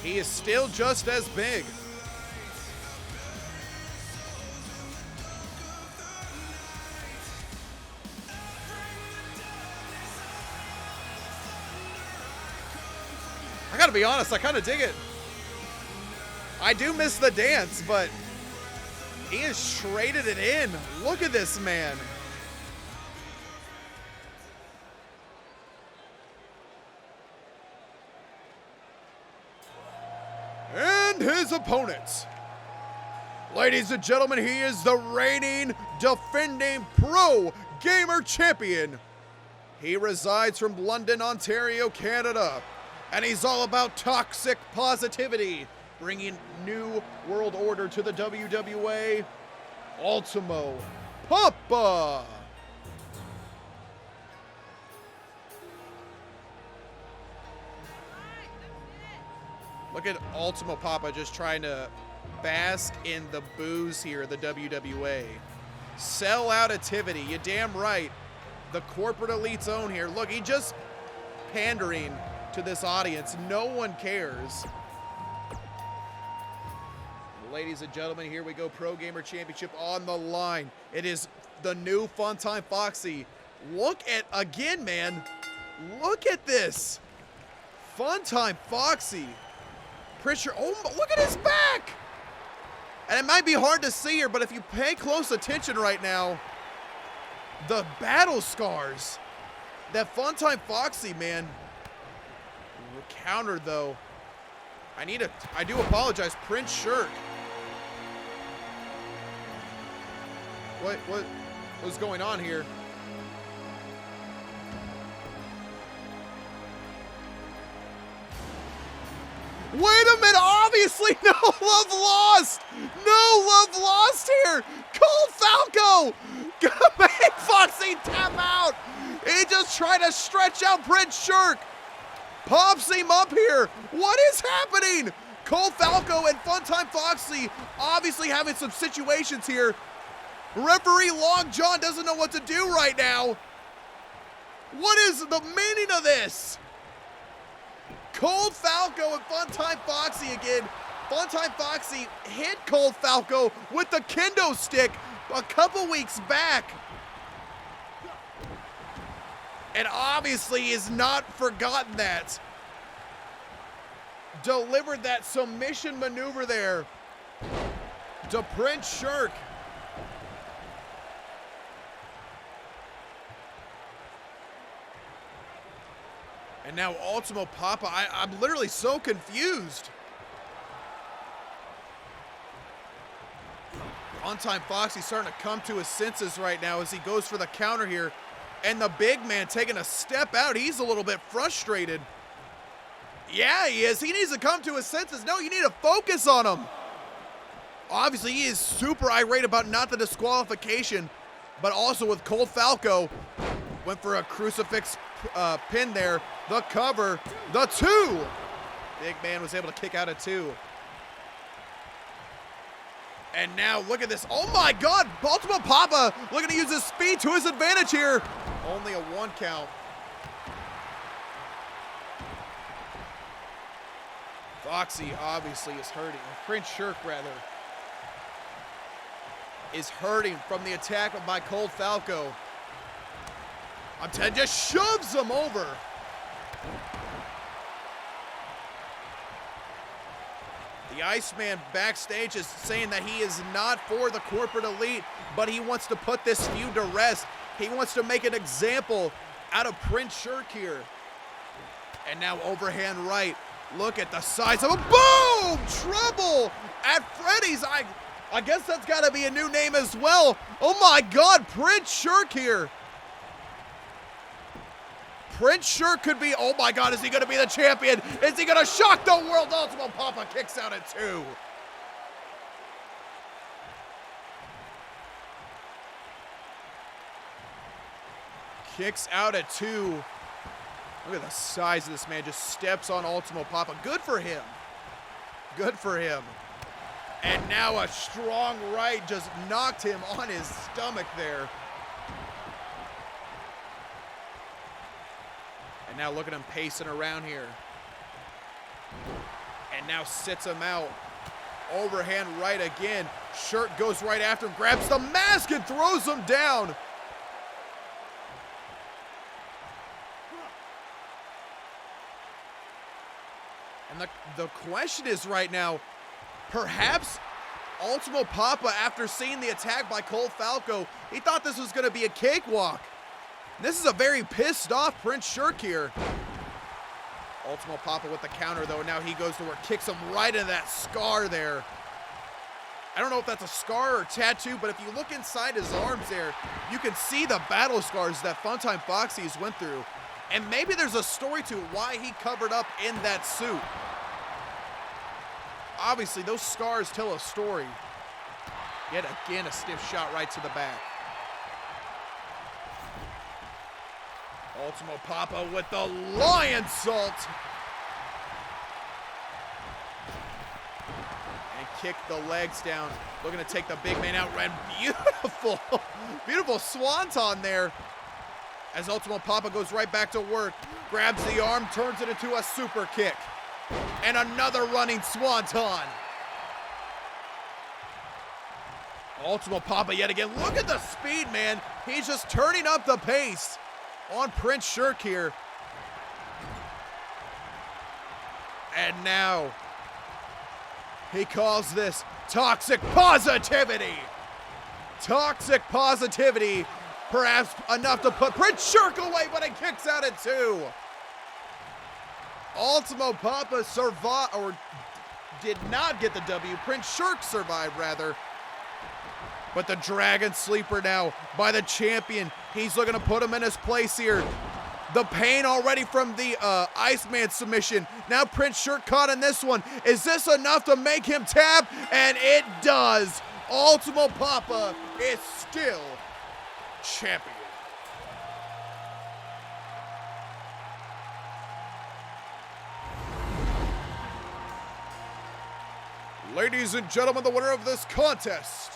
He is still just as big. I gotta be honest, I kind of dig it. I do miss the dance, but He has traded it in. Look at this man. And his opponent. Ladies and gentlemen, he is the reigning, defending Pro Gamer Champion. He resides from London, Ontario, Canada. And he's all about toxic positivity, bringing new world order to the WWA. Ultimo Pappa. Look at Ultimo Pappa just trying to bask in the booze here at the WWA. Sell out activity, you damn right. The corporate elite's own here. Look, he just pandering to this audience. No one cares. Ladies and gentlemen, here we go. Pro Gamer Championship on the line. It is the new Funtime Foxy. Look at, again, man. Look at this. Funtime Foxy. Pressure, oh, look at his back. And it might be hard to see here, but if you pay close attention right now, the battle scars. That Funtime Foxy, man. Countered, though. I do apologize, Prince Schruke. What's going on here? Wait a minute, obviously no love lost! No love lost here! Cole Falco! Make Foxy tap out! He just tried to stretch out Prince Schruke. Pops him up here. What is happening? Cole Falco and Funtime Foxy obviously having some situations here. Referee Long John doesn't know what to do right now. What is the meaning of this? Cole Falco and Funtime Foxy again. Funtime Foxy hit Cole Falco with the kendo stick a couple weeks back. And obviously is not forgotten that. Delivered that submission maneuver there to Prince Schruke. And now Ultimo Pappa, I'm literally so confused. On-time Foxy starting to come to his senses right now as he goes for the counter here. And the big man taking a step out. He's a little bit frustrated. Yeah, he is. He needs to come to his senses. No, you need to focus on him. Obviously, he is super irate about not the disqualification, but also with Cole Falco. Went for a crucifix pin there. The cover, the two. Big man was able to kick out a two. And now look at this. Oh my God, Ultimo Pappa looking to use his speed to his advantage here. Only a 1 count. Foxy obviously is hurting. Prince Schruke, rather, is hurting from the attack by Cole Falco. I'm telling you, just shoves him over. The Iceman backstage is saying that he is not for the corporate elite, but he wants to put this feud to rest. He wants to make an example out of Prince Schruke here. And now overhand right. Look at the size of a boom! Trouble at Freddy's. I guess that's got to be a new name as well. Oh my God, Prince Schruke here. Prince Schruke could be, oh my God, is he going to be the champion? Is he going to shock the world? Ultimo Pappa kicks out at 2. Kicks out at 2. Look at the size of this man. Just steps on Ultimo Pappa. Good for him. Good for him. And now a strong right just knocked him on his stomach there. And now look at him pacing around here. And now sits him out. Overhand right again. Schruke goes right after him, grabs the mask and throws him down. And the question is right now, perhaps Ultimo Pappa, after seeing the attack by Cole Falco, he thought this was going to be a cakewalk. This is a very pissed off Prince Schruke here. Ultimo Pappa with the counter though, now he goes to work, kicks him right into that scar there. I don't know if that's a scar or tattoo, but if you look inside his arms there, you can see the battle scars that Funtime Foxy's went through. And maybe there's a story to why he covered up in that suit. Obviously, those scars tell a story. Yet again, a stiff shot right to the back. Ultimo Pappa with the lion salt. And kick the legs down. Looking to take the big man out. And beautiful, beautiful swanton there. As Ultimo Pappa goes right back to work. Grabs the arm, turns it into a super kick. And another running swanton. Ultimo Pappa yet again. Look at the speed, man. He's just turning up the pace on Prince Schruke here. And now he calls this toxic positivity. Toxic positivity. Perhaps enough to put Prince Schruke away, but he kicks out at 2. Ultimo Pappa survived, or did not get the W. Prince Schruke survived, rather. But the Dragon Sleeper now by the champion. He's looking to put him in his place here. The pain already from the Iceman submission. Now Prince Schruke caught in this one. Is this enough to make him tap? And it does. Ultimo Pappa is still champion. Ladies and gentlemen, the winner of this contest,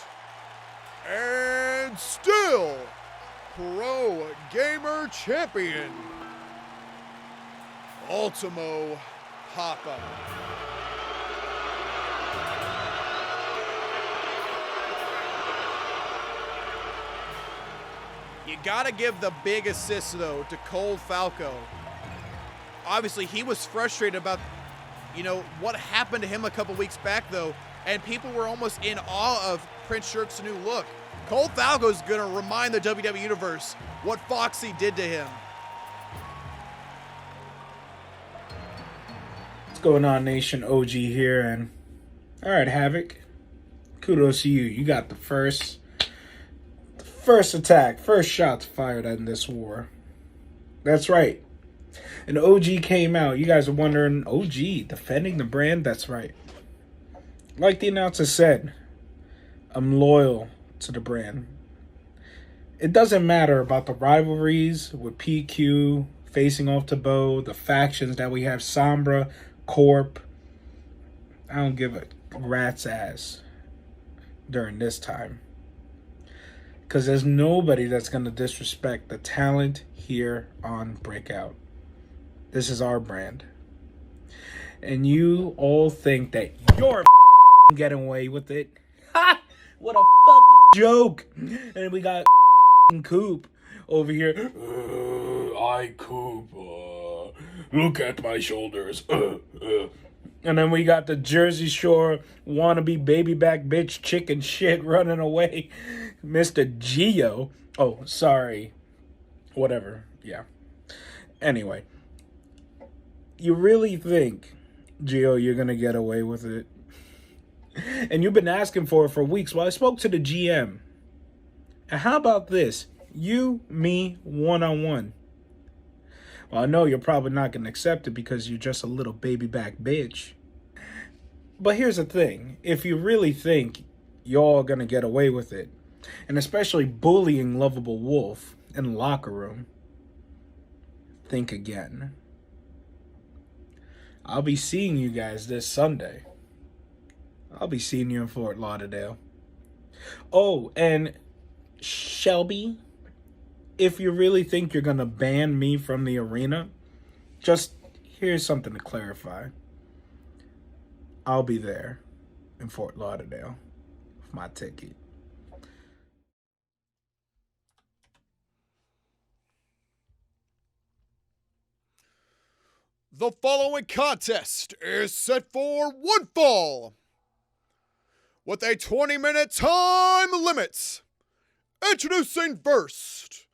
and still Pro Gamer Champion, Ultimo Pappa. You gotta give the big assist though to Cole Falco. Obviously he was frustrated about, you know, what happened to him a couple weeks back though, and people were almost in awe of Prince Schruke's new look. Cole Falco's gonna remind the WWE Universe what Foxy did to him. What's going on, Nation? OG here, and alright, Havoc. Kudos to you. You got the first attack, first shots fired in this war. That's right. An OG came out. You guys are wondering, OG defending the brand? That's right. Like the announcer said, I'm loyal to the brand. It doesn't matter about the rivalries with PQ facing off Thibeau, the factions that we have, Sombra, Corp. I don't give a rat's ass during this time. Because there's nobody that's going to disrespect the talent here on Breakout. This is our brand. And you all think that you're getting away with it. Ha! What a fucking joke. And we got Coop over here. I Coop. Look at my shoulders. And then we got the Jersey Shore wannabe baby back bitch chicken shit running away. Mr. Geo. Oh, sorry. Whatever. Yeah. Anyway. You really think, Geo, you're going to get away with it? And you've been asking for it for weeks. Well, I spoke to the GM. And how about this? You, me, one-on-one. Well, I know you're probably not going to accept it because you're just a little baby back bitch. But here's the thing. If you really think you're going to get away with it, and especially bullying Lovable Wolf in the locker room, think again. I'll be seeing you guys this Sunday. I'll be seeing you in Fort Lauderdale. Oh, and Shelby, if you really think you're going to ban me from the arena, just here's something to clarify. I'll be there in Fort Lauderdale with my ticket. The following contest is set for one fall, with a 20-minute time limit. Introducing first,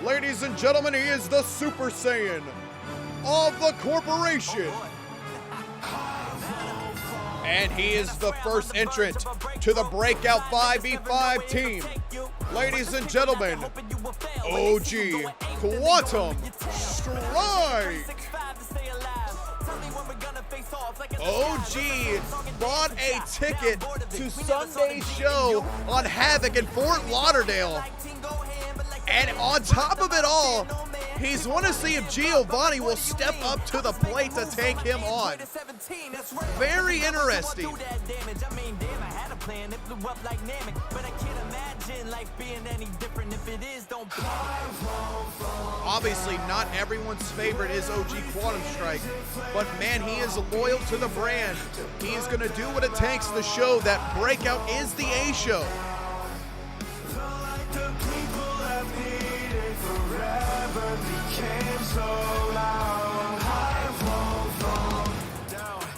ladies and gentlemen, he is the Super Saiyan of the corporation. And he is the first entrant to the Breakout 5v5 team. Ladies and gentlemen, OGQuantumStrike. OG bought a ticket to Sunday's show on Havoc in Fort Lauderdale. And on top of it all, he's want to see if Giovanni will step up to the plate to take him on. Very interesting. Obviously, not everyone's favorite is OGQuantumStrike, but man, he is loyal to the brand. He is going to do what it takes to show that Breakout is the A show.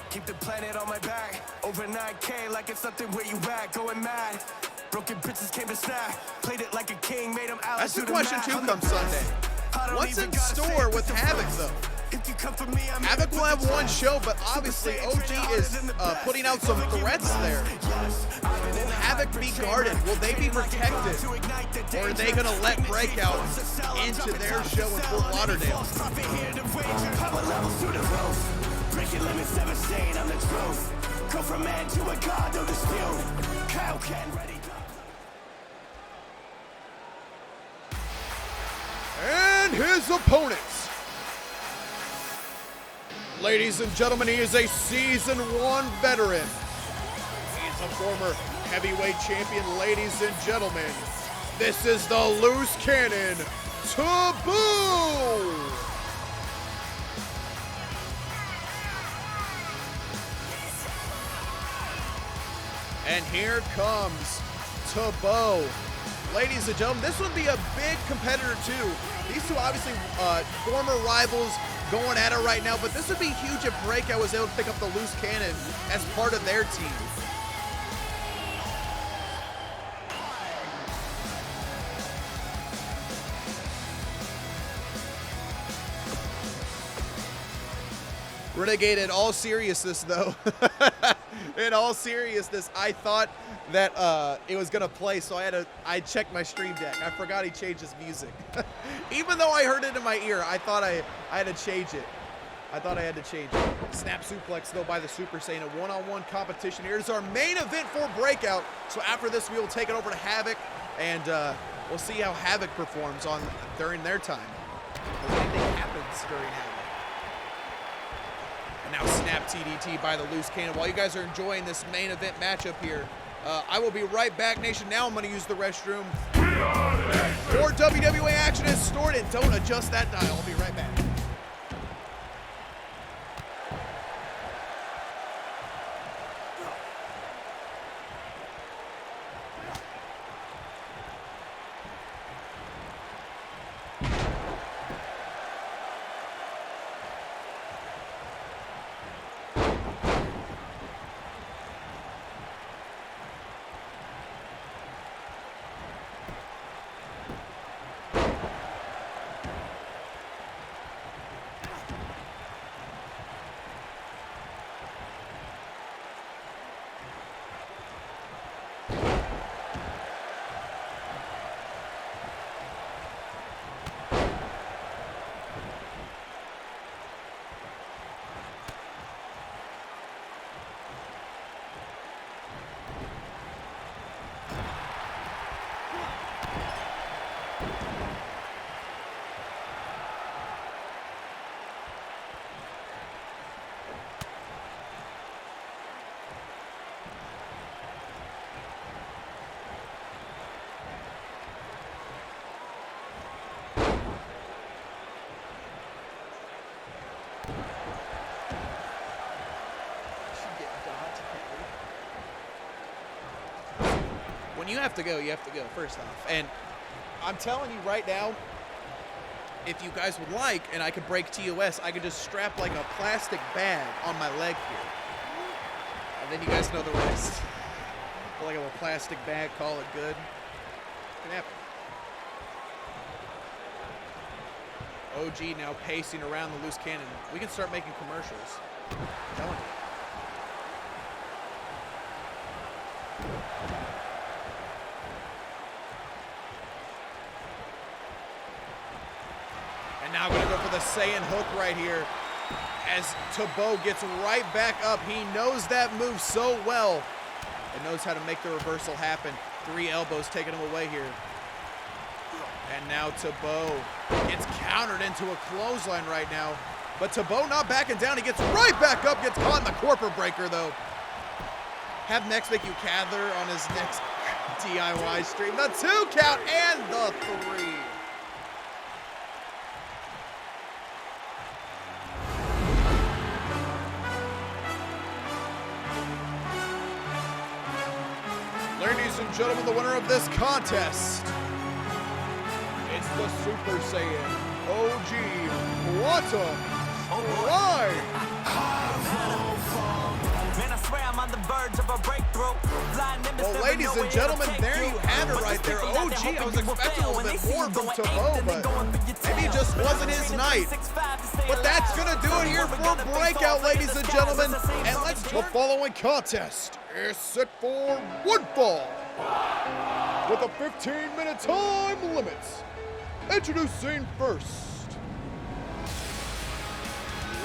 Keep the planet on my back. Over 9K like it's something where you at. Going mad. Broken bitches came to snap. Played it like a king. Made them out. That's the question too come Sunday. What's in store with Havoc though? Havoc will have one show, but obviously OG is putting out some threats there. Will Havoc be guarded? Will they be protected? Or are they going to let Breakout into their show in Fort Lauderdale? Breaking limits, never staying on the truth. Go from man to a god, no dispute. Kyle can ready. And his opponents. Ladies and gentlemen, he is a Season 1 veteran. He's a former heavyweight champion, ladies and gentlemen. This is the loose cannon, Thibeau. And here comes Thibeau. Ladies and gentlemen, this would be a big competitor too. These two obviously former rivals going at it right now, but this would be huge if Breakout was able to pick up the loose cannon as part of their team. Renegade, in all seriousness though, in all seriousness, I thought that it was gonna play, so I checked my stream deck. I forgot he changed his music. Even though I heard it in my ear, I thought I had to change it. Snap suplex though by the Super Saiyan, a one-on-one competition. Here's our main event for Breakout. So after this, we will take it over to Havoc, and we'll see how Havoc performs during their time. If anything happens during Havoc. And now snap TDT by the loose cannon. While you guys are enjoying this main event matchup here, I will be right back, Nation. Now I'm going to use the restroom. More WWA action is stored, and don't adjust that dial. I'll be right back. When you have to go, first off. And I'm telling you right now, if you guys would like, and I could break TOS, I could just strap like a plastic bag on my leg here. And then you guys know the rest. Pull like a little plastic bag, call it good. Can happen. OG now pacing around the loose cannon. We can start making commercials. I'm telling you. And now going to go for the Saiyan hook right here as Thibeau gets right back up. He knows that move so well and knows how to make the reversal happen. 3 elbows taking him away here. And now Thibeau gets countered into a clothesline right now. But Thibeau not backing down. He gets right back up, gets caught in the corporate breaker though. Have Next make you cather on his next DIY stream. The 2 count and the 3. Ladies and gentlemen, the winner of this contest, it's the Super Saiyan OGQuantumStrike. Well, ladies and gentlemen, there you have it right there. OG, I was expecting a little bit more from Thibeau, but maybe it just wasn't his night. But that's going to do it here for Breakout, ladies and gentlemen. And let's the following contest is set for one fall with a 15-minute time limit. Introducing first,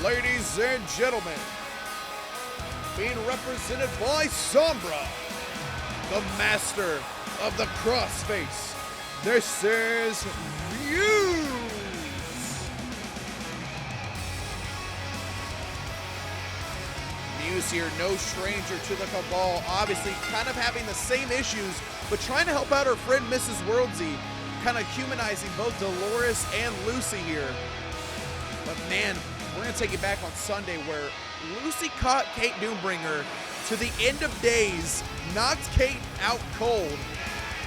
ladies and gentlemen, being represented by Sombra, the master of the crossface. This is Mews. Mews here, no stranger to the Cabal, obviously kind of having the same issues, but trying to help out her friend Mrs. WorldZY, kind of humanizing both Dolores and Lucy here. But man, we're going to take it back on Sunday where Lucy caught Kate Doombringer to the end of days, knocked Kate out cold.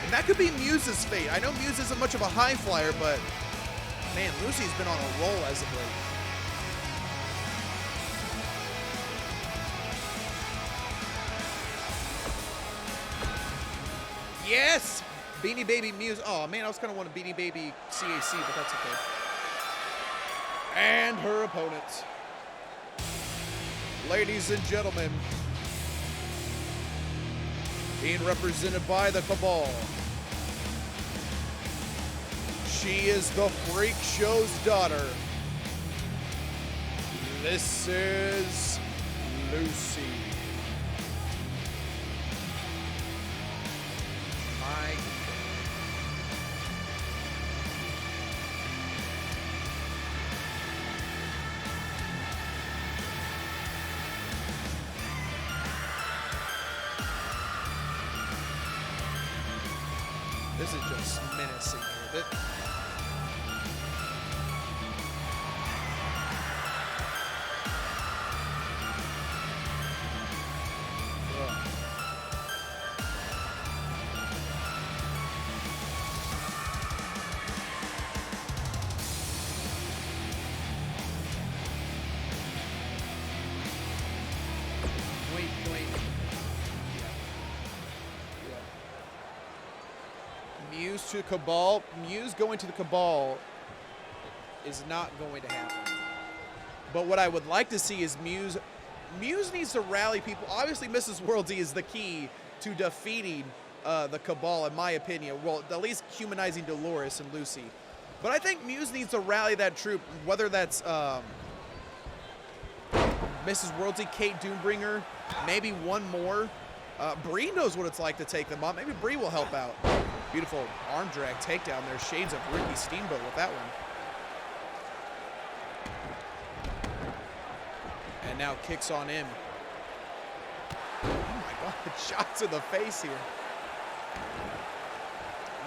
And that could be Mews's fate. I know Mews isn't much of a high flyer, but man, Lucy's been on a roll as of late. Yes! Beanie Baby Mews. Oh man, I was kind of wanting Beanie Baby CAC, but that's okay. And her opponent. Ladies and gentlemen, being represented by the Cabal, she is the Freak Show's daughter. This is Lucy. My this is just menacing here. Mews to Cabal. Mews going to the Cabal is not going to happen. But what I would like to see is Mews needs to rally people. Obviously, Mrs. WorldZY is the key to defeating the Cabal, in my opinion. Well, at least humanizing Dolores and Lucy. But I think Mews needs to rally that troop, whether that's Mrs. WorldZY, Kate Doombringer, maybe one more. Bree knows what it's like to take them on. Maybe Bree will help out. Beautiful arm drag takedown there. Shades of Ricky Steamboat with that one. And now kicks on in. Oh my God, shots in the face here.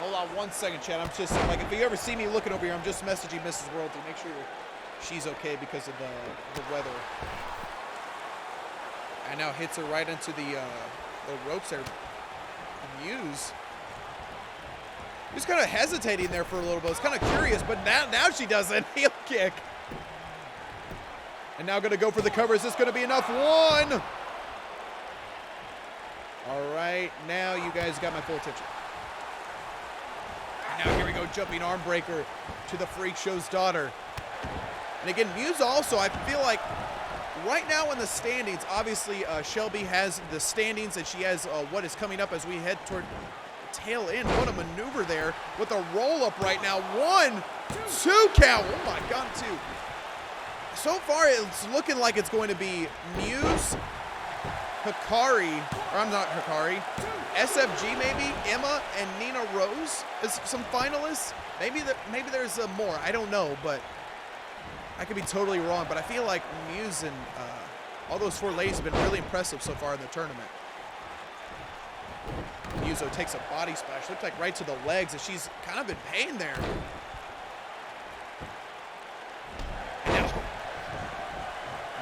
Hold on one second, Chad. I'm just, like, if you ever see me looking over here, I'm just messaging Mrs. WorldZY. Make sure she's okay because of the weather. And now hits her right into the ropes there. Mews. Just kind of hesitating there for a little bit. It's kind of curious, but now she does a heel kick. And now going to go for the cover. Is this going to be enough? 1, All right, now you guys got my full attention. Now here we go, jumping arm breaker to the Freak Show's daughter. And again, Mews also, I feel like right now in the standings, obviously Shelby has the standings and she has what is coming up as we head toward tail end. What a maneuver there with a roll up right now. 1, 2 count. Oh my God, 2. So far it's looking like it's going to be Mews, Hikari, or I'm not Hikari, SFG maybe, Emma and NinaRose as some finalists. Maybe there's more. I don't know, but I could be totally wrong. But I feel like Mews and all those 4 ladies have been really impressive so far in the tournament. Mews takes a body splash, looks like right to the legs, and she's kind of in pain there. And now,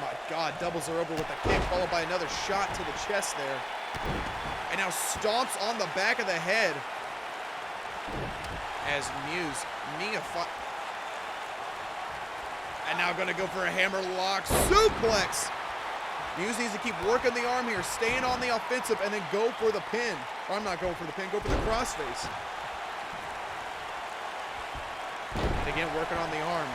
my God, doubles her over with a kick, followed by another shot to the chest there. And now stomps on the back of the head as Mews, and now gonna go for a hammer lock suplex. Mews needs to keep working the arm here, staying on the offensive, and then go for the pin. Or I'm not going for the pin, go for the crossface. And again, working on the arm.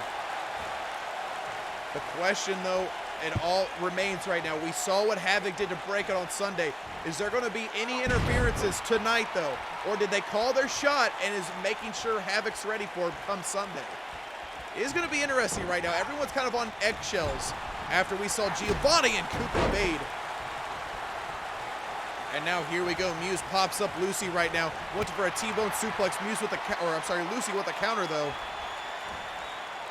The question, though, it all remains right now. We saw what Havoc did to break it on Sunday. Is there going to be any interferences tonight, though? Or did they call their shot and is making sure Havoc's ready for it come Sunday? It is going to be interesting right now. Everyone's kind of on eggshells after we saw Giovanni and Cooper Bade. And now here we go. Mews pops up Lucy right now. Went for a T-bone suplex. Mews with Lucy with a counter though.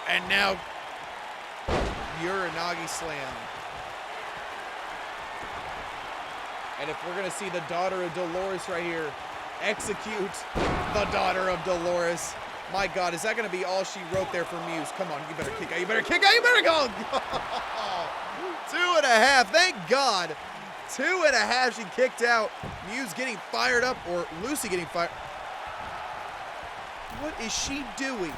And now Uranagi slam. And if we're gonna see the daughter of Dolores right here execute the daughter of Dolores, my God, is that gonna be all she wrote there for Mews? Come on, you better kick out, you better kick out, you better go! 2.5, thank God. 2.5, she kicked out. Mews getting fired up, or Lucy getting fired. What is she doing?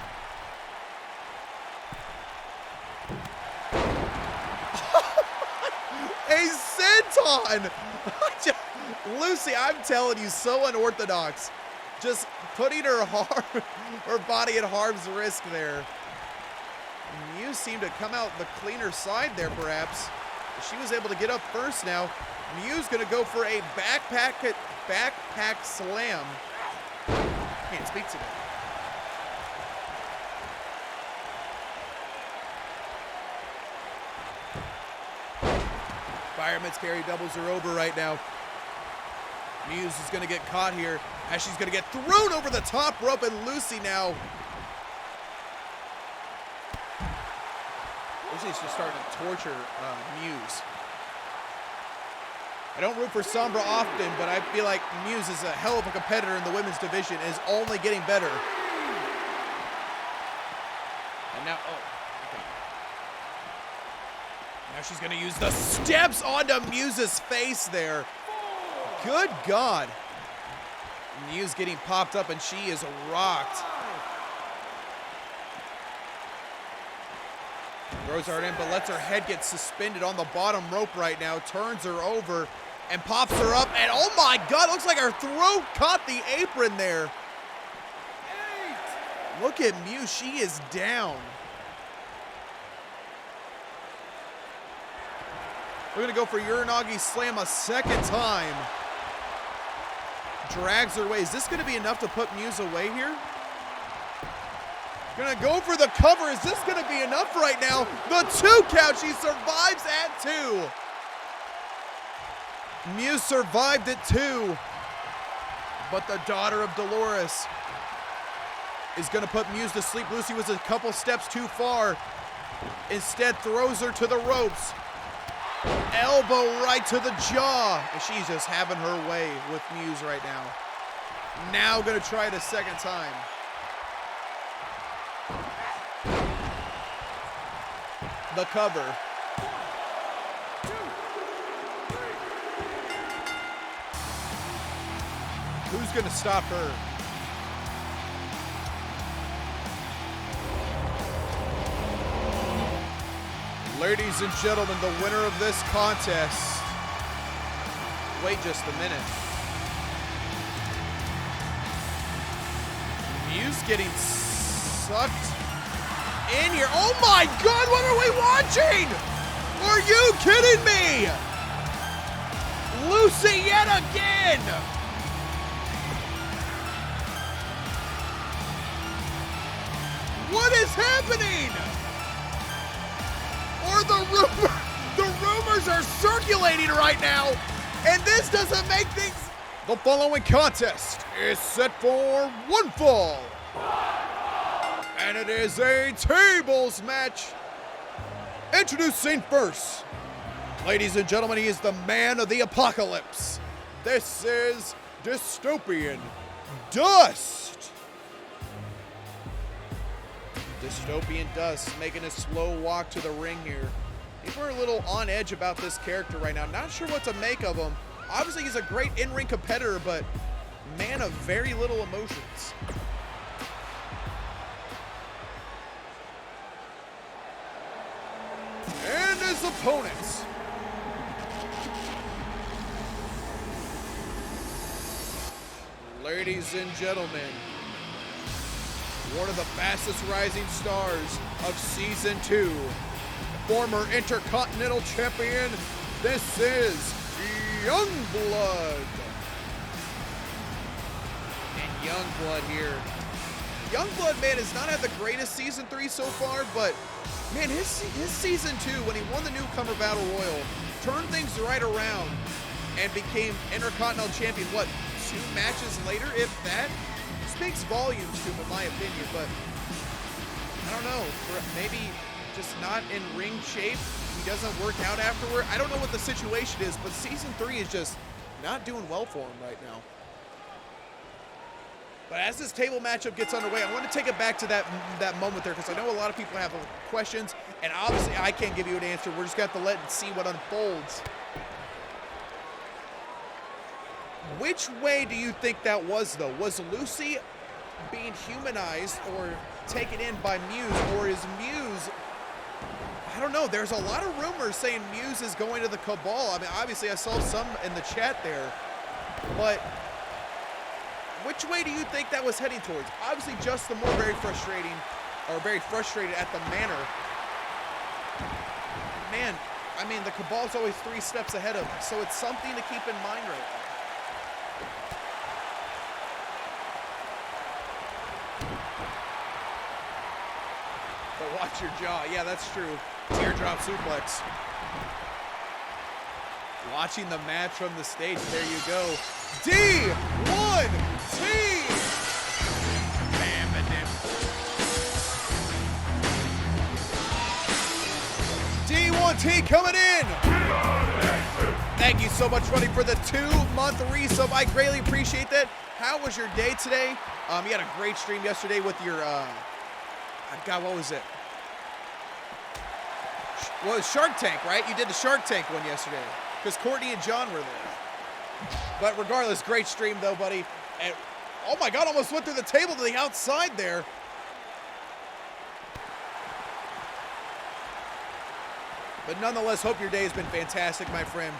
A senton! Lucy, I'm telling you, so unorthodox. Just putting her body at harm's risk there. Mews seemed to come out the cleaner side there, perhaps. She was able to get up first now. Mews gonna go for a backpack slam. Can't speak today. Fireman's carry doubles her over right now. Mews is gonna get caught here as she's gonna get thrown over the top rope, and Lucy now. Lucy's just starting to torture Mews. I don't root for Sombra often, but I feel like Mews is a hell of a competitor in the women's division and is only getting better. And now, okay. Now she's gonna use the steps onto Mews's face there. Good God. Mews getting popped up and she is rocked. Throws her in, but lets her head get suspended on the bottom rope right now. Turns her over and pops her up. And oh my God, looks like her throat caught the apron there. Look at Mews, she is down. We're gonna go for Uranagi slam a second time. Drags her away. Is this gonna be enough to put Mews away here? Gonna go for the cover. Is this gonna be enough right now? The 2 count. She survives at 2. Mews survived at 2. But the daughter of Dolores is gonna put Mews to sleep. Lucy was a couple steps too far. Instead throws her to the ropes. Elbow right to the jaw. And she's just having her way with Mews right now. Now gonna try it a second time. The cover. Who's gonna stop her? Ladies and gentlemen, the winner of this contest. Wait just a minute. Mews getting sucked in here. Oh my God, what are we watching? Are you kidding me? Lucy yet again. What is happening? Or the rumors are circulating right now, and this doesn't make things. The following contest is set for one fall. And it is a tables match. Introducing first, ladies and gentlemen, he is the man of the apocalypse. This is DystopianDust. DystopianDust making a slow walk to the ring here. People are a little on edge about this character right now. Not sure what to make of him. Obviously, he's a great in-ring competitor, but man of very little emotions. And his opponents. Ladies and gentlemen, one of the fastest rising stars of Season 2, former Intercontinental Champion, this is Youngblood. And Youngblood here. Youngblood, man, has not had the greatest Season 3 so far, but man, his Season 2, when he won the Newcomer Battle Royal, turned things right around and became Intercontinental Champion, what, 2 matches later, if that? Speaks volumes to him, in my opinion, but I don't know, maybe just not in ring shape. He doesn't work out afterward. I don't know what the situation is, but Season 3 is just not doing well for him right now. But as this table matchup gets underway, I want to take it back to that moment there, because I know a lot of people have questions, and obviously I can't give you an answer. We're just going to have to let and see what unfolds. Which way do you think that was, though? Was Lucy being humanized or taken in by Mews, or is Mews... I don't know. There's a lot of rumors saying Mews is going to the Cabal. I mean, obviously I saw some in the chat there, but which way do you think that was heading towards? Obviously, just the more very frustrated at the manner. Man, I mean, the Cabal's always 3 steps ahead of him, so it's something to keep in mind right now. But watch your jaw. Yeah, that's true. Teardrop suplex. Watching the match from the stage. There you go. D1T. D1T coming in. Thank you so much, Running, for the 2-month resub. I greatly appreciate that. How was your day today? You had a great stream yesterday with your, God, what was it? Well, it was Shark Tank, right? You did the Shark Tank one yesterday because Courtney and John were there. But regardless, great stream though, buddy. And oh my God, almost went through the table to the outside there. But nonetheless, hope your day has been fantastic, my friend.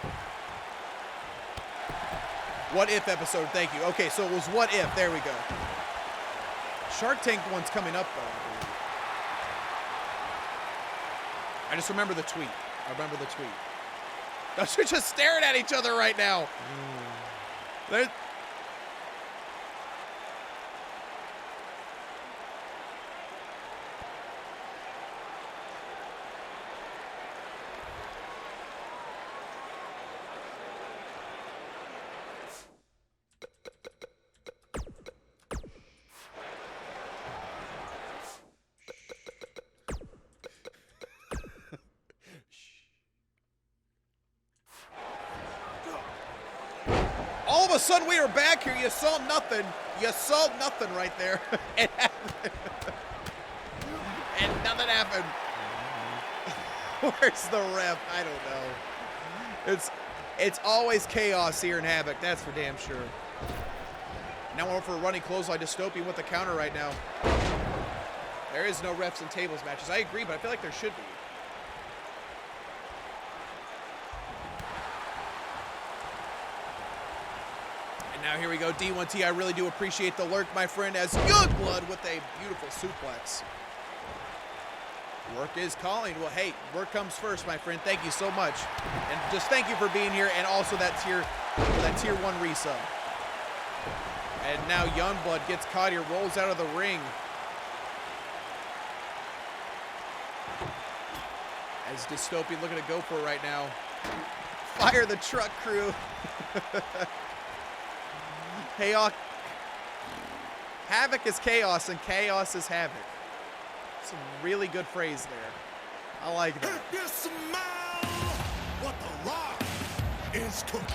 What If episode, thank you. Okay, so it was What If, there we go. Shark Tank one's coming up though. I just remember the tweet. I remember the tweet. They're just staring at each other right now. They're... All of a sudden, we are back here. You saw nothing. You saw nothing right there. And nothing happened. Where's the ref? I don't know. It's always chaos here in Havoc. That's for damn sure. Now we're for a running clothesline. Dystopian with the counter right now. There is no refs in tables matches. I agree, but I feel like there should be. Now now here we go, D1T. I really do appreciate the lurk, my friend, as Youngblood with a beautiful suplex. Work is calling. Well, hey, work comes first, my friend. Thank you so much. And just thank you for being here, and also that tier 1 resub. And now Youngblood gets caught here, rolls out of the ring. As Dystopian looking to go for it right now. Fire the truck crew. Chaos. Havoc is chaos, and chaos is havoc. Some really good phrase there. I like that. If you smell what the Rock is cooking.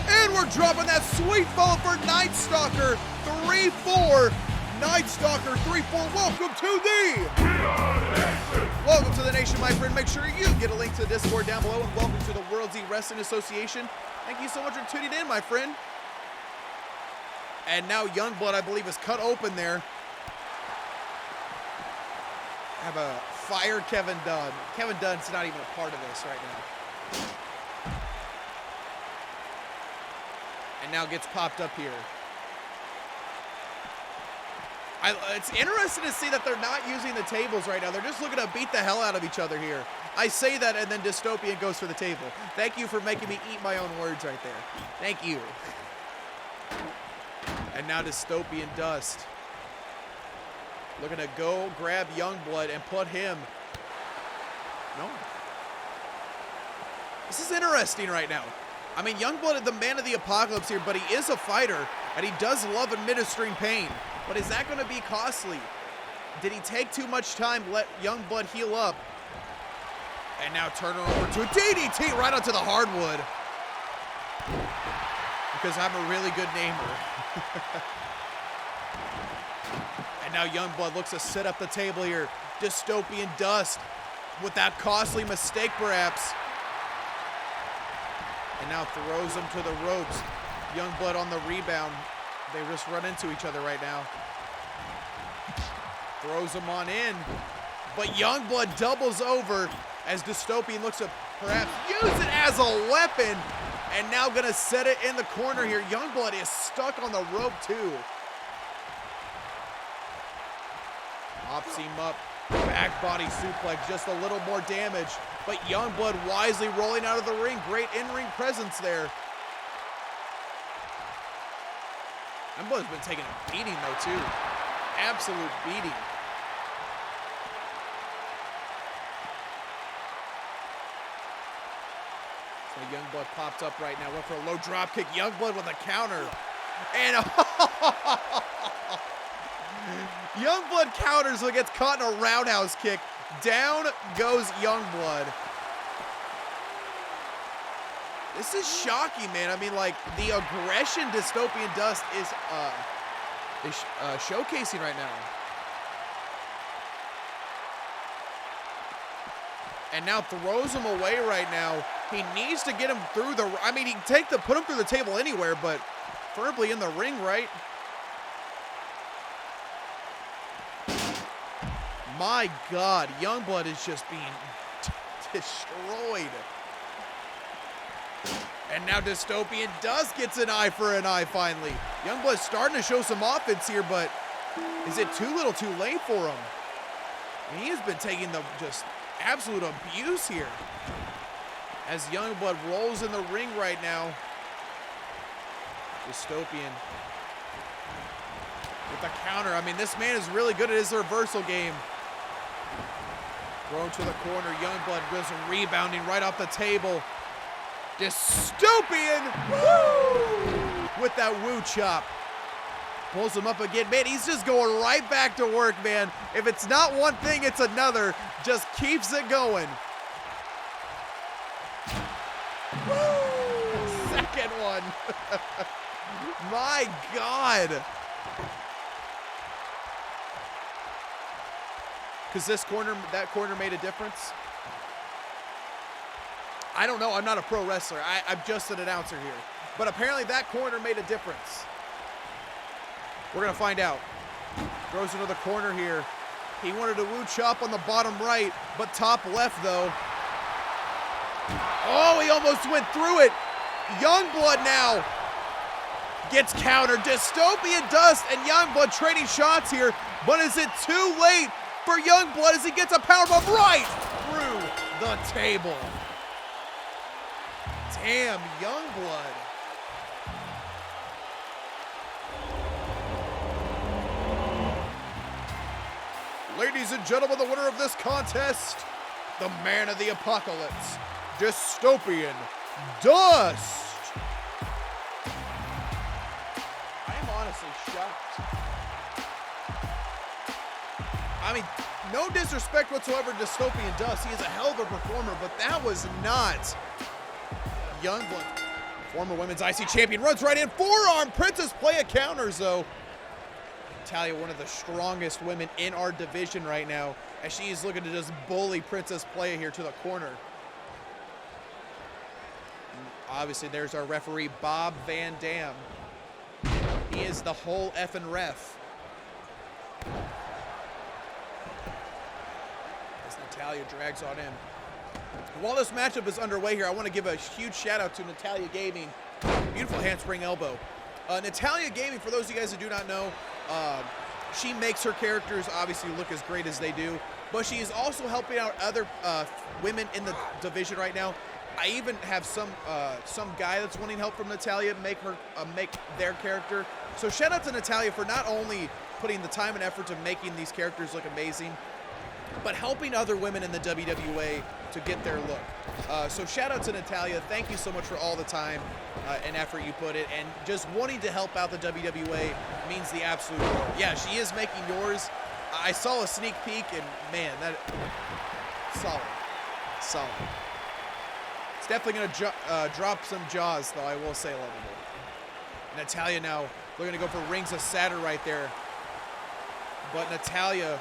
And we're dropping that sweet follow for Night Stalker 3-4. Night Stalker 3-4. Welcome to the nation, my friend. Make sure you get a link to the Discord down below, and welcome to the WorldZY Wrestling Association. Thank you so much for tuning in, my friend. And now Youngblood, I believe, is cut open there. Have a fired Kevin Dunn. Kevin Dunn's not even a part of this right now. And now gets popped up here. It's interesting to see that they're not using the tables right now. They're just looking to beat the hell out of each other here. I say that, and then Dystopian goes for the table. Thank you for making me eat my own words right there. Thank you. And now DystopianDust. Looking to go grab Youngblood and put him. No. This is interesting right now. I mean, Youngblood is the man of the apocalypse here, but he is a fighter, and he does love administering pain. But is that going to be costly? Did he take too much time, let Youngblood heal up? And now turn her over to a DDT right onto the hardwood. Because I'm a really good namer. And now Youngblood looks to set up the table here. DystopianDust with that costly mistake, perhaps. And now throws him to the ropes. Youngblood on the rebound. They just run into each other right now. Throws him on in. But Youngblood doubles over as Dystopian looks to perhaps use it as a weapon. And now gonna set it in the corner here. Youngblood is stuck on the rope too. Pops him up. Back body suplex, just a little more damage. But Youngblood wisely rolling out of the ring. Great in-ring presence there. Youngblood's been taking a beating though too. Absolute beating. So Youngblood popped up right now. Went for a low drop kick. Youngblood with a counter. And Youngblood counters and gets caught in a roundhouse kick. Down goes Youngblood. This is shocking, man. I mean, like, the aggression DystopianDust is showcasing right now. And now throws him away right now. He needs to get him through the... I mean, he can put him through the table anywhere, but preferably in the ring, right? My God, Youngblood is just being destroyed. And now DystopianDust gets an eye for an eye finally. Youngblood's starting to show some offense here, but is it too little too late for him? And he has been taking the just absolute abuse here. As Youngblood rolls in the ring right now. Dystopian with the counter. I mean, this man is really good at his reversal game. Thrown to the corner. Youngblood was rebounding right off the table. Dystopian woo! With that woo chop. Pulls him up again. Man, he's just going right back to work, man. If it's not one thing, it's another. Just keeps it going. Woo! Second one. My God. Because that corner made a difference? I don't know. I'm not a pro wrestler. I'm just an announcer here. But apparently that corner made a difference. We're going to find out. Throws into the corner here. He wanted to woo chop on the bottom right, but top left though. Oh, he almost went through it. Youngblood now Gets countered. DystopianDust and Youngblood trading shots here, but is it too late for Youngblood as he gets a powerbomb right through the table? Damn, Youngblood. Ladies and gentlemen, the winner of this contest, the man of the apocalypse, DystopianDust. I am honestly shocked. I mean, no disrespect whatsoever to DystopianDust. He is a hell of a performer, but that was not Youngblood. Former women's IC champion runs right in. Forearm. PrincessPlaya counters, though. Natalia, one of the strongest women in our division right now, as she is looking to just bully PrincessPlaya here to the corner. Obviously, there's our referee, Bob Van Dam. He is the whole effing ref. As Natalia drags on in. While this matchup is underway here, I want to give a huge shout out to Natalia Gaming. Beautiful handspring elbow. Natalia Gaming, for those of you guys who do not know, she makes her characters obviously look as great as they do, but she is also helping out other women in the division right now. I even have some guy that's wanting help from Natalia make their character. So shout out to Natalia for not only putting the time and effort to making these characters look amazing, but helping other women in the WWA to get their look. So shout out to Natalia. Thank you so much for all the time and effort you put in, and just wanting to help out the WWA means the absolute world. Yeah, she is making yours. I saw a sneak peek, and man, that solid. It's definitely going to drop some jaws, though, I will say a little bit. Natalia now, they're going to go for Rings of Saturn right there. But Natalia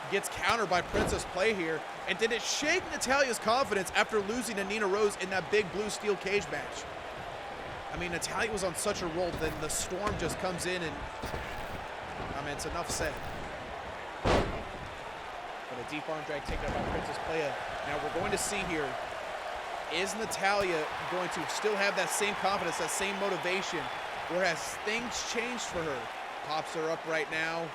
gets countered by PrincessPlaya here. And did it shake Natalia's confidence after losing to NinaRose in that big blue steel cage match? I mean, Natalia was on such a roll, then the storm just comes in and, I mean, it's enough said. But a deep arm drag taken out by PrincessPlaya. Now we're going to see here, is Natalia going to still have that same confidence, that same motivation, or has things changed for her? Pops her up right now.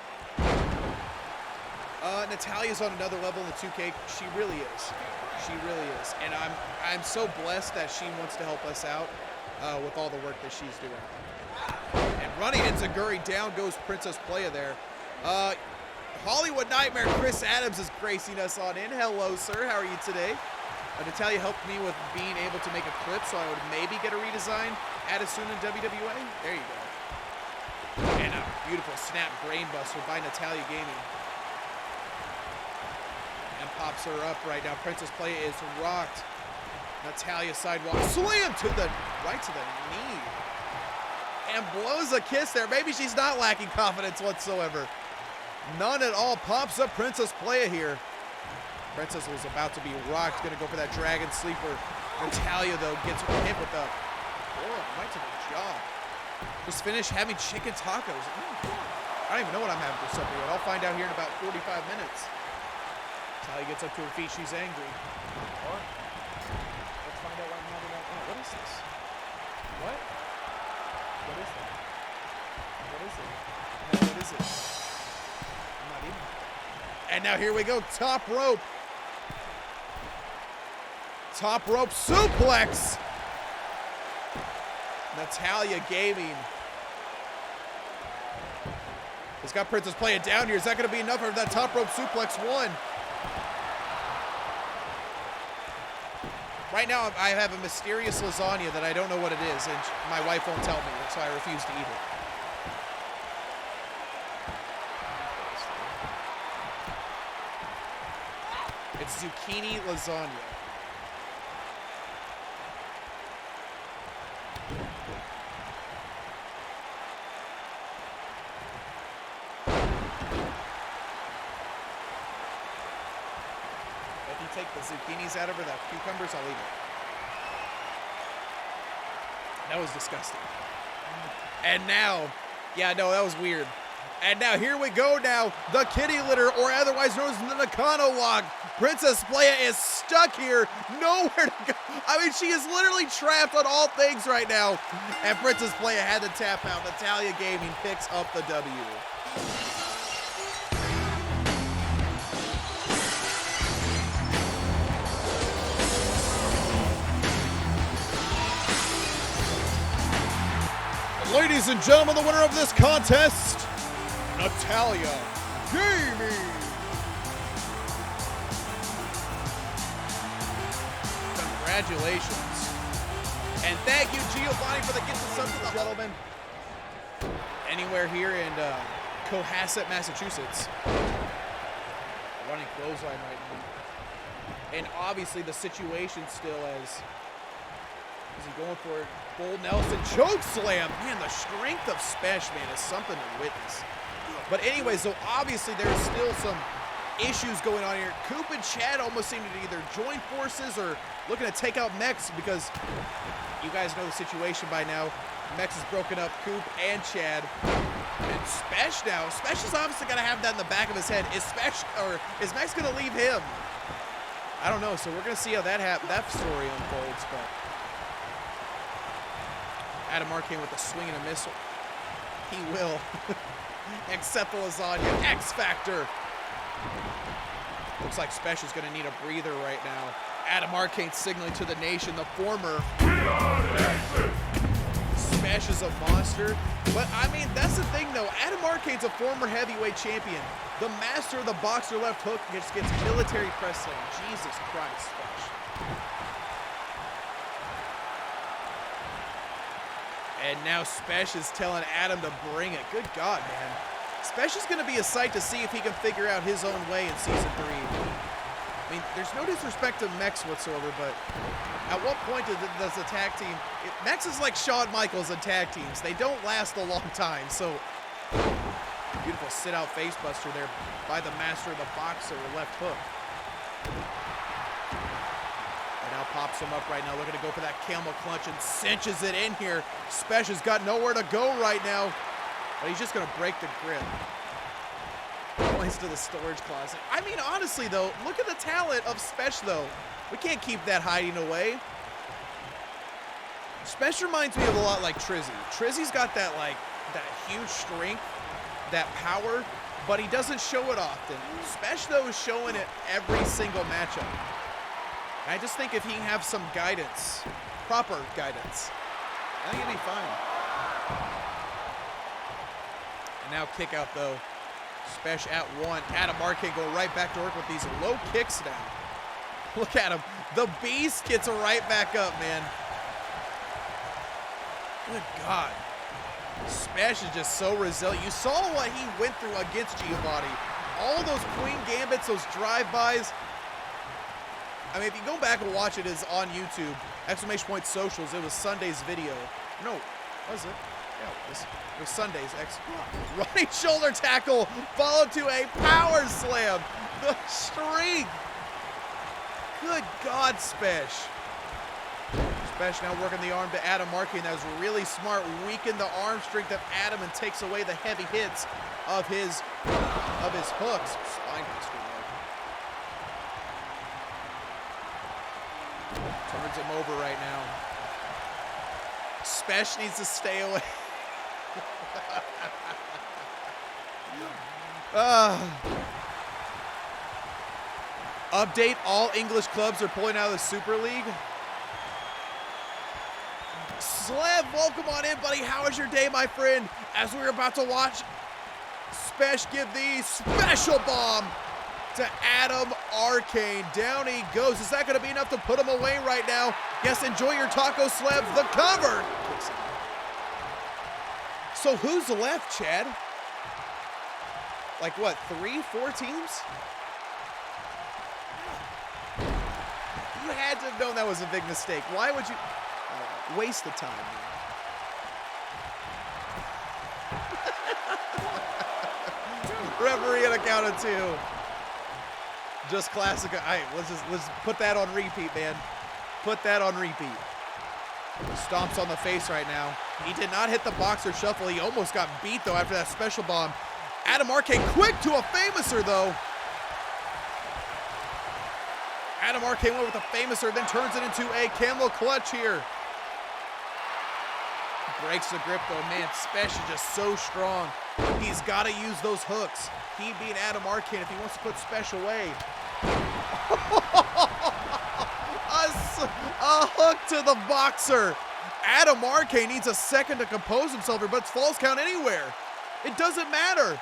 Natalia's on another level in the 2K. She really is. She really is. And I'm so blessed that she wants to help us out with all the work that she's doing. And running into Guri, down goes PrincessPlaya there. Hollywood Nightmare Chris Adams is gracing us on in. Hello, sir. How are you today? Natalia helped me with being able to make a clip, so I would maybe get a redesign added soon in WWA. There you go. And a beautiful snap brainbuster by Natalia Gaming. And pops her up right now. PrincessPlaya is rocked. Natalia sidewalk slam to the right to the knee. And blows a kiss there. Maybe she's not lacking confidence whatsoever. None at all. Pops up PrincessPlaya here. Princess was about to be rocked. Gonna go for that dragon sleeper. Natalia, though, gets hit with the right to the jaw. Just finished having chicken tacos. I don't even know what I'm having for supper yet. I'll find out here in about 45 minutes. Natalia gets up to her feet. She's angry. What? Let's find out what I'm having right now. What is this? What? What is that? What is it? No, what is it? I'm not eating it. And now here we go. Top rope. Top rope suplex. Natalia Gaming has got PrincessPlaya down here. Is that going to be enough for that top rope suplex one? Right now, I have a mysterious lasagna that I don't know what it is, and my wife won't tell me, so I refuse to eat it. It's zucchini lasagna. If you take the zucchinis out of her, the cucumbers, I'll eat it. That was disgusting. And now, yeah, no, that was weird. And now here we go now, the kitty litter, or otherwise known as the Nakano walk. PrincessPlaya is stuck here. Nowhere to go. I mean, she is literally trapped on all things right now. And PrincessPlaya had to tap out. Natalia Gaming picks up the W. Ladies and gentlemen, the winner of this contest, Natalia Gaming. Congratulations. And thank you, Giovanni, for the gift of something, gentlemen. Anywhere here in Cohasset, Massachusetts. Running clothesline right now. And obviously the situation still as is he going for it? Bull Nelson choke slam. Man, the strength of Spesh, man, is something to witness. But anyway, so obviously there's still some issues going on here. Coop and Chad almost seem to either join forces or looking to take out Mex because you guys know the situation by now. Mex has broken up Coop and Chad. And Spesh now. Spesh is obviously going to have that in the back of his head. Is Mex going to leave him? I don't know. So we're going to see how that story unfolds. But Adam Arcane with a swing and a miss. He will. Except the lasagna. X Factor. Looks like Spesh is going to need a breather right now. Adam Arcane signaling to the nation, the former. Spesh is a monster. But, I mean, that's the thing, though. Adam Arcane's a former heavyweight champion. The master of the boxer left hook just gets military press slam. Jesus Christ, Spesh. And now Spesh is telling Adam to bring it. Good God, man. Spesh is going to be a sight to see if he can figure out his own way in Season 3. I mean, there's no disrespect to Mex whatsoever, but at what point does the tag team... Mex is like Shawn Michaels in tag teams. They don't last a long time, so... Beautiful sit-out facebuster there by the master of the boxer, left hook. And now pops him up right now, looking to go for that camel clutch and cinches it in here. Spesh has got nowhere to go right now, but he's just going to break the grip. Points to the storage closet. I mean, honestly, though, look at the talent of Spesh, though. We can't keep that hiding away. Spesh reminds me of a lot like Trizzy. Trizzy's got that huge strength, that power, but he doesn't show it often. Spesh, though, is showing it every single matchup. I just think if he can have some guidance, proper guidance, I think he'll be fine. And now kick out, though. Spesh at one. Adam Arcane go right back to work with these low kicks now. Look at him. The beast gets right back up, man. Good God. Spesh is just so resilient. You saw what he went through against Giovanni. All those Queen Gambits, those drive-bys. I mean, if you go back and watch it, it's on YouTube. ! Socials. It was Sunday's video. No, was it? Yeah, it was Sunday's. Running shoulder tackle followed to a power slam. The streak. Good God, Spesh. Spesh now working the arm to Adam Arcane. That was really smart. Weaken the arm strength of Adam and takes away the heavy hits of his hooks. Spinebuster. Turns him over right now. Spesh needs to stay away. Update, all English clubs are pulling out of the Super League. Slev, welcome on in, buddy. How was your day, my friend? As we're about to watch Spesh give the special bomb to Adam Arcane. Down he goes. Is that going to be enough to put him away right now? Yes, enjoy your taco, Slev. The cover. So who's left, Chad? Like what, 3, 4 teams? You had to have known that was a big mistake. Why would you waste the time? Referee at a count of 2. Just classic. All right, let's put that on repeat, man. Put that on repeat. Stomps on the face right now. He did not hit the boxer shuffle. He almost got beat, though, after that special bomb. Adam Arcane quick to a famouser, though. Adam Arcane went with a famouser, then turns it into a camel clutch here. Breaks the grip though, man. Spesh is just so strong. He's got to use those hooks. He beat Adam Arcane if he wants to put Spesh away. A hook to the boxer. Adam Arcane needs a second to compose himself here, but it's falls count anywhere. It doesn't matter.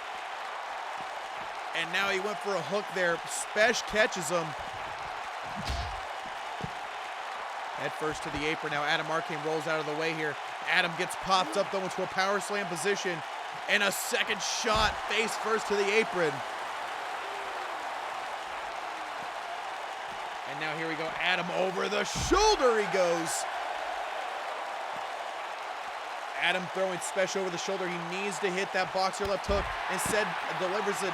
And now he went for a hook there. Spesh catches him. Head first to the apron. Now Adam Arcane rolls out of the way here. Adam gets popped up though into a power slam position. And a second shot face first to the apron. And now here we go. Adam over the shoulder he goes. Adam throwing Spesh over the shoulder. He needs to hit that boxer left hook. Instead delivers it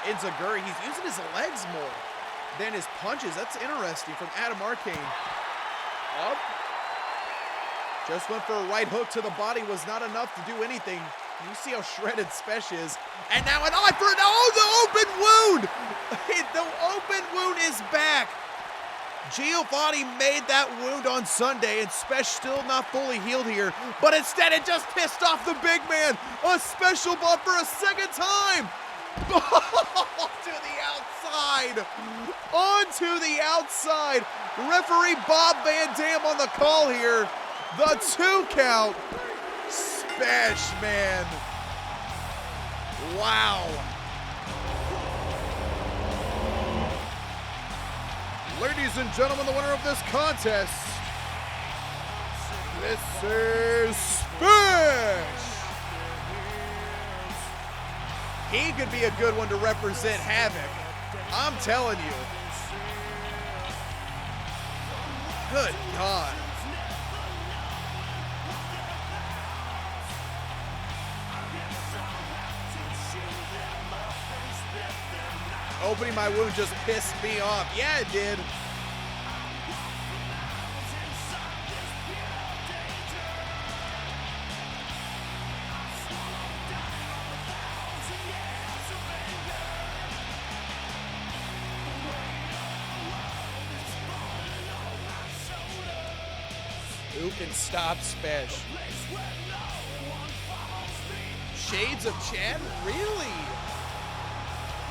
Enziguri. He's using his legs more than his punches. That's interesting from Adam Arcane. Up. Just went for a right hook to the body. Was not enough to do anything. You see how shredded Spesh is. And now an eye for the open wound. The open wound is back. Giovanni made that wound on Sunday, and Spesh still not fully healed here. But instead, it just pissed off the big man. A special bump for a second time. To the outside. Onto the outside. Referee Bob Van Dam on the call here. The 2 count. Spesh, man. Wow. Ladies and gentlemen, the winner of this contest, this is Spesh. He could be a good one to represent Havoc. I'm telling you. Good God. Opening my wound just pissed me off. Yeah, it did. Who can stop Spesh? Shades of Chad? Really?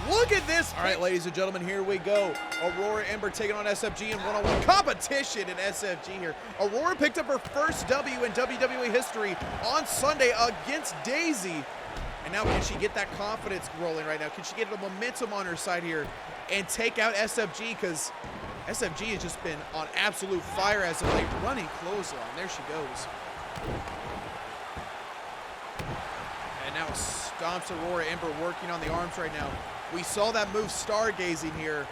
Look at this. All right, ladies and gentlemen, here we go. AuroraEmber taking on SFG in one-on-one competition in SFG here. Aurora picked up her first W in WWE history on Sunday against Daisy. And now can she get that confidence rolling right now? Can she get the momentum on her side here and take out SFG? Because SFG has just been on absolute fire as of late. Running clothesline. There she goes. And now stomps AuroraEmber working on the arms right now. We saw that move stargazing here.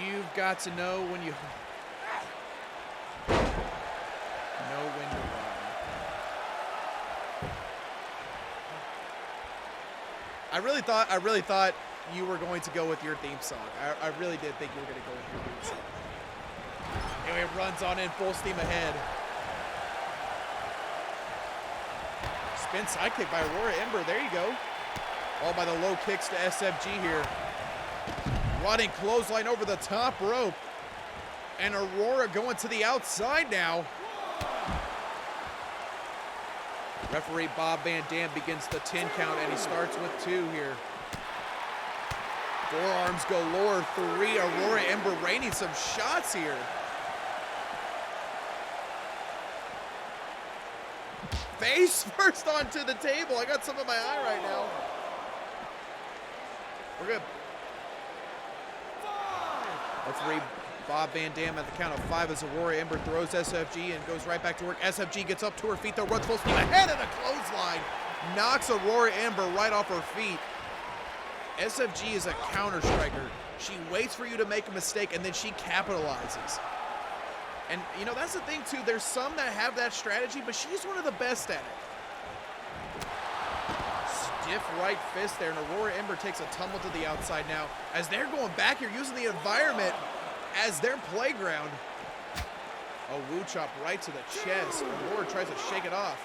You've got to know when you know when to run. I really thought you were going to go with your theme song. I really did think you were going to go with your theme song. Anyway, it runs on in full steam ahead. Spin sidekick by AuroraEmber. There you go. All by the low kicks to SFG here. Running clothesline over the top rope. And Aurora going to the outside now. Referee Bob Van Dam begins the 10 count, and he starts with 2 here. Forearms galore, 3. AuroraEmber raining some shots here. Face first onto the table. I got some in my eye right now. We're good. Referee Bob Van Dam at the count of 5 as AuroraEmber throws SFG and goes right back to work. SFG gets up to her feet though, runs full steam ahead of the clothesline. Knocks AuroraEmber right off her feet. SFG is a counter striker. She waits for you to make a mistake and then she capitalizes. And, you know, that's the thing, too. There's some that have that strategy, but she's one of the best at it. Stiff right fist there, and AuroraEmber takes a tumble to the outside now. As they're going back here, using the environment as their playground. A woo chop right to the chest. Aurora tries to shake it off.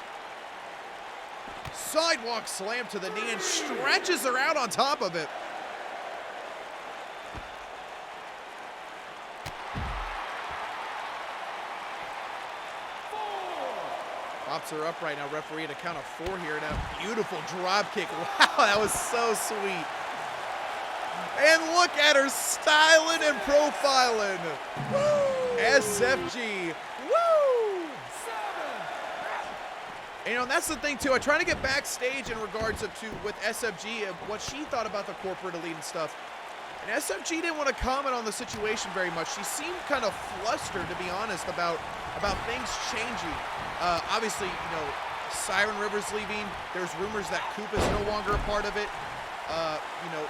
Sidewalk slam to the knee and stretches her out on top of it. Pops her up right now. Referee at a count of 4 here. And a beautiful drop kick. Wow, that was so sweet. And look at her styling and profiling. Woo! SFG. Woo! You know, and that's the thing too. I try to get backstage in regards to with SFG of what she thought about the corporate elite and stuff. And SFG didn't want to comment on the situation very much. She seemed kind of flustered, to be honest, about things changing. Obviously, you know, Syren River's leaving. There's rumors that Coop is no longer a part of it. You know,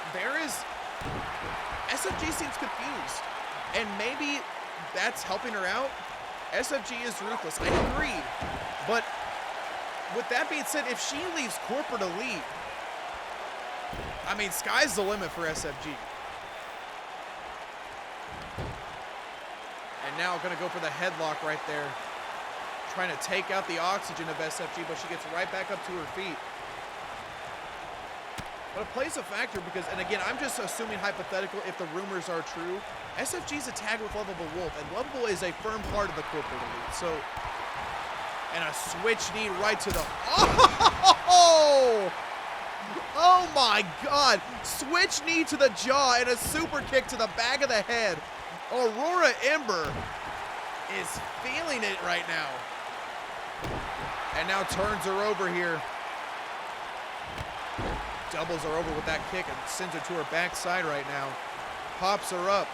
SFG seems confused. And maybe that's helping her out. SFG is ruthless. I agree. But with that being said, if she leaves corporate elite, I mean, sky's the limit for SFG. And now going to go for the headlock right there. Trying to take out the oxygen of SFG, but she gets right back up to her feet. But it plays a factor because, and again, I'm just assuming hypothetical if the rumors are true. SFG's a tag with Lovable Wolf, and Lovable is a firm part of the corporate elite. So, and a switch knee right to the, oh my God. Switch knee to the jaw and a super kick to the back of the head. AuroraEmber is feeling it right now. And now turns her over here. Doubles her over with that kick and sends her to her backside right now. Pops her up.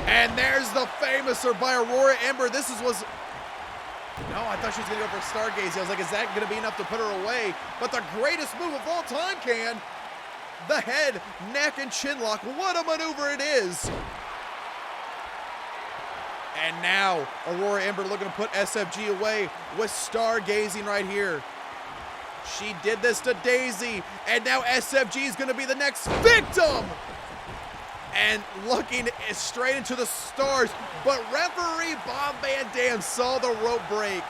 And there's the famouser by AuroraEmber. No, I thought she was going to go for Stargaze. I was like, is that going to be enough to put her away? But the greatest move of all time, Kayne. The head, neck, and chin lock. What a maneuver it is. And now, AuroraEmber looking to put SFG away with stargazing right here. She did this to Daisy, and now SFG is going to be the next victim. And looking straight into the stars, but referee Bob Van Dam saw the rope break.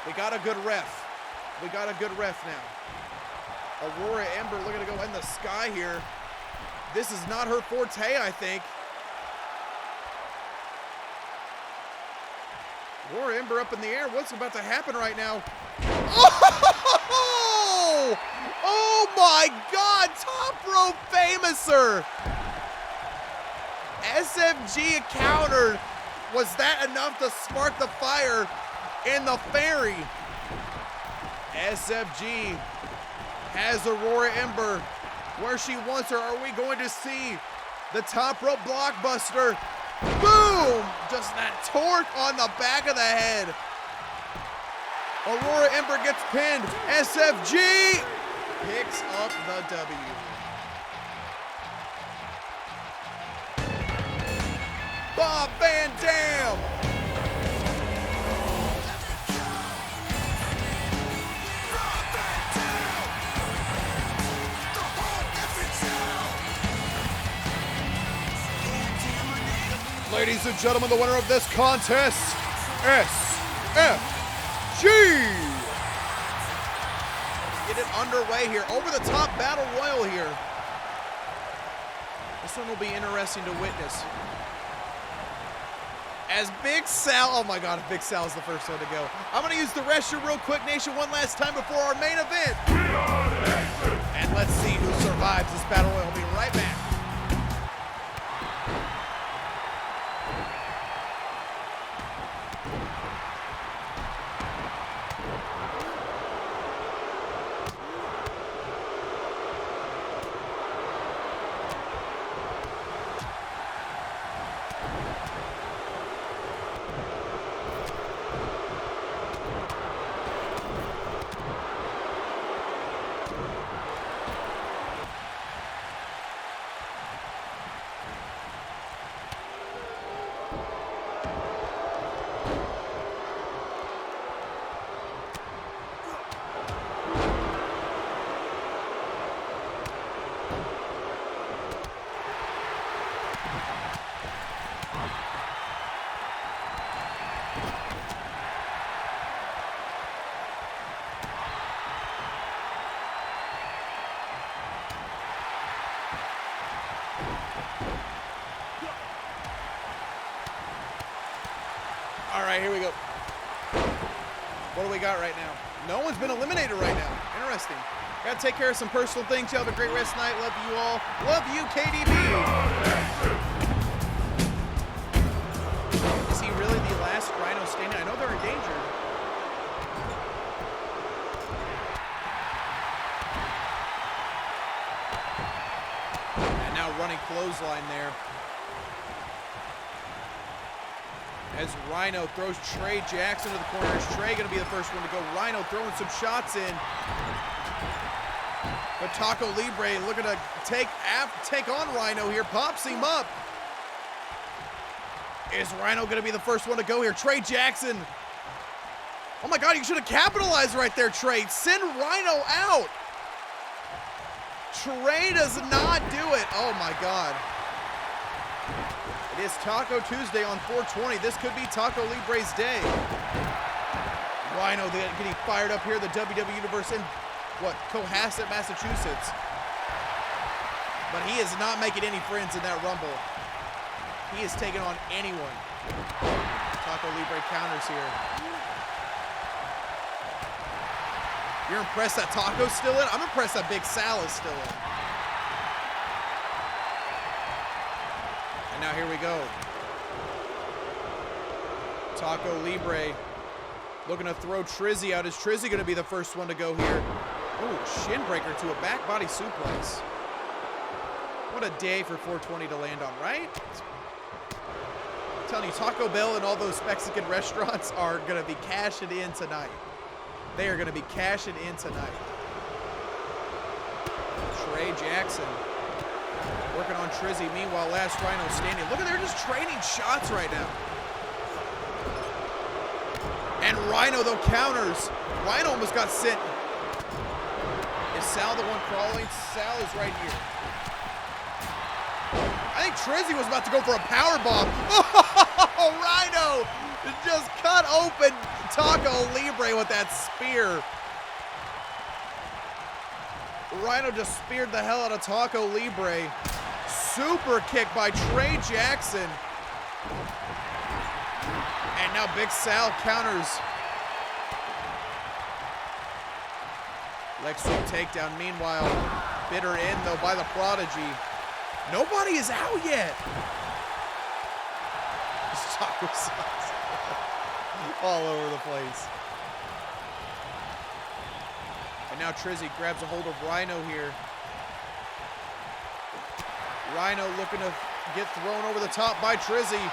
We got a good ref. We got a good ref now. AuroraEmber looking to go in the sky here. This is not her forte, I think. AuroraEmber up in the air. What's about to happen right now? Oh! Oh my God! Top rope famouser! SFG countered. Was that enough to spark the fire in the ferry? SFG has AuroraEmber where she wants her. Are we going to see the top rope blockbuster? Boom! Just that torque on the back of the head. AuroraEmber gets pinned. SFG picks up the W. Bob Van Dam. Ladies and gentlemen, the winner of this contest, SFG. Get it underway here. Over the top battle royal here. This one will be interesting to witness. As Big Sal, oh my God, Big Sal is the first one to go. I'm gonna use the restroom real quick, Nation, one last time before our main event. And let's see who survives this battle royal. We'll be right back. All right, here we go. do we got right now? No one's been eliminated right now. Interesting. Gotta take care of some personal things. Y'all have a great rest of the night. Love you all. Love you, KDB. Is he really the last Rhino standing? I know they're endangered. And now running clothesline there. As Rhino throws Trey Jackson to the corner. Is Trey going to be the first one to go? Rhino throwing some shots in. But Taco Libre looking to take on Rhino here. Pops him up. Is Rhino going to be the first one to go here? Trey Jackson. Oh my God, you should have capitalized right there, Trey. Send Rhino out. Trey does not do it. Oh my God. It is Taco Tuesday on 420. This could be Taco Libre's day. Rhino getting fired up here, the WW Universe in, Cohasset, Massachusetts. But he is not making any friends in that Rumble. He is taking on anyone. Taco Libre counters here. You're impressed that Taco's still in? I'm impressed that Big Sal is still in. And now here we go. Taco Libre looking to throw Trizzy out. Is Trizzy going to be the first one to go here? Ooh, shin breaker to a back body suplex. What a day for 420 to land on, right? I'm telling you, Taco Bell and all those Mexican restaurants are going to be cashing in tonight. They are going to be cashing in tonight. Trey Jackson working on Trizzy. Meanwhile, last Rhino standing. Look at, they're just trading shots right now. And Rhino, though, counters. Rhino almost got sent. Is Sal the one crawling? Sal is right here. I think Trizzy was about to go for a power bomb. Oh, Rhino just cut open Taco Libre with that spear. Rhino just speared the hell out of Taco Libre. Super kick by Trey Jackson. And now Big Sal counters. Leg sweep takedown. Meanwhile, bitter in though by the Prodigy. Nobody is out yet. This taco sauce all over the place. And now Trizzy grabs a hold of Rhino here. Rhino looking to get thrown over the top by Trizzy.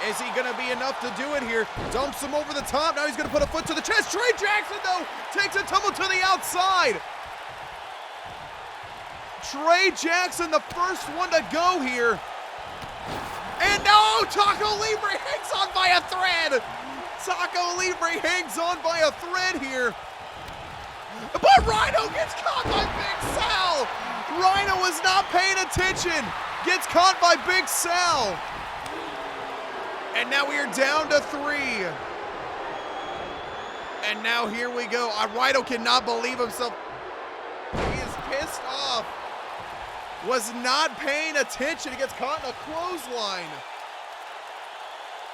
Is he going to be enough to do it here? Dumps him over the top. Now he's going to put a foot to the chest. Trey Jackson, though, takes a tumble to the outside. Trey Jackson, the first one to go here. And no, Taco Libre hangs on by a thread. Taco Libre hangs on by a thread here. But Rhino gets caught by Big Sal. Rhino was not paying attention. Gets caught by Big Sal. And now we are down to 3. And now here we go. Rhino cannot believe himself. He is pissed off. Was not paying attention. He gets caught in a clothesline.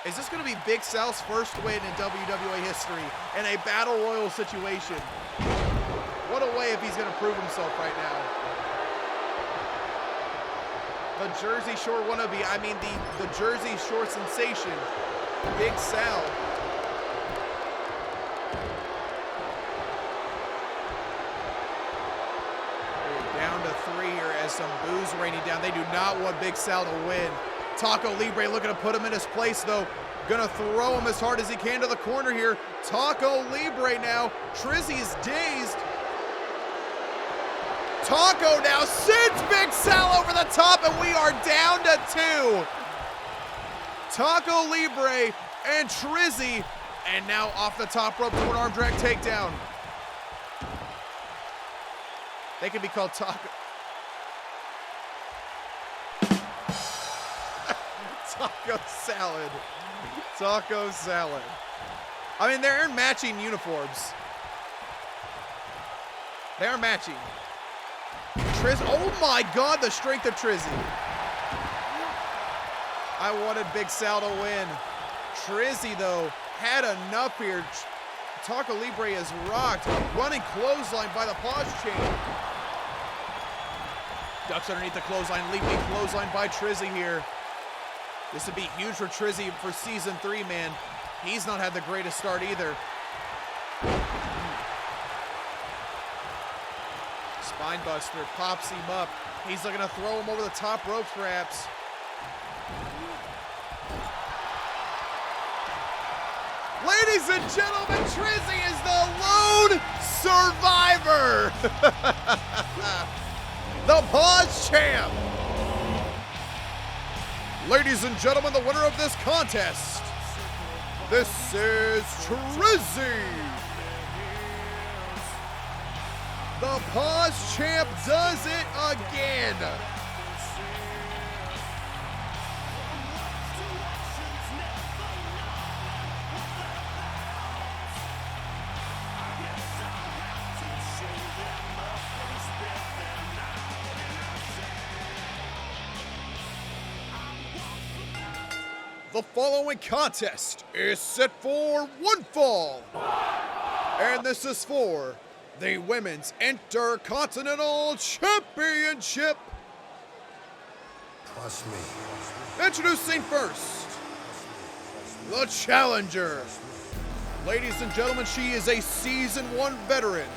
Is this going to be Big Sal's first win in WWA history in a battle royal situation? What a way if he's going to prove himself right now. The Jersey Shore wannabe, I mean the Jersey Shore sensation, Big Sal. We're down to 3 here as some boos raining down. They do not want Big Sal to win. Taco Libre looking to put him in his place though. Gonna throw him as hard as he can to the corner here. Taco Libre now. Trizzy's dazed. Taco now sends Big Sal over the top, and we are down to 2. Taco Libre and Trizzy, and now off the top rope to an arm drag takedown. They could be called Taco. Taco salad. Taco salad. I mean, they're in matching uniforms. They are matching. Oh my God, the strength of Trizzy. I wanted Big Sal to win. Trizzy, though, had enough here. Taco Libre is rocked. Running clothesline by the pause chain. Ducks underneath the clothesline. Leaping clothesline by Trizzy here. This would be huge for Trizzy for season 3, man. He's not had the greatest start either. Spinebuster pops him up. He's looking to throw him over the top ropes, perhaps. Ladies and gentlemen, Trizzy is the lone survivor. The pause champ. Ladies and gentlemen, the winner of this contest, this is Trizzy. The pause champ does it again. The following contest is set for one fall. And this is for the Women's Intercontinental Championship. Trust me. Introducing first, the challenger. Ladies and gentlemen, she is a Season 1 veteran.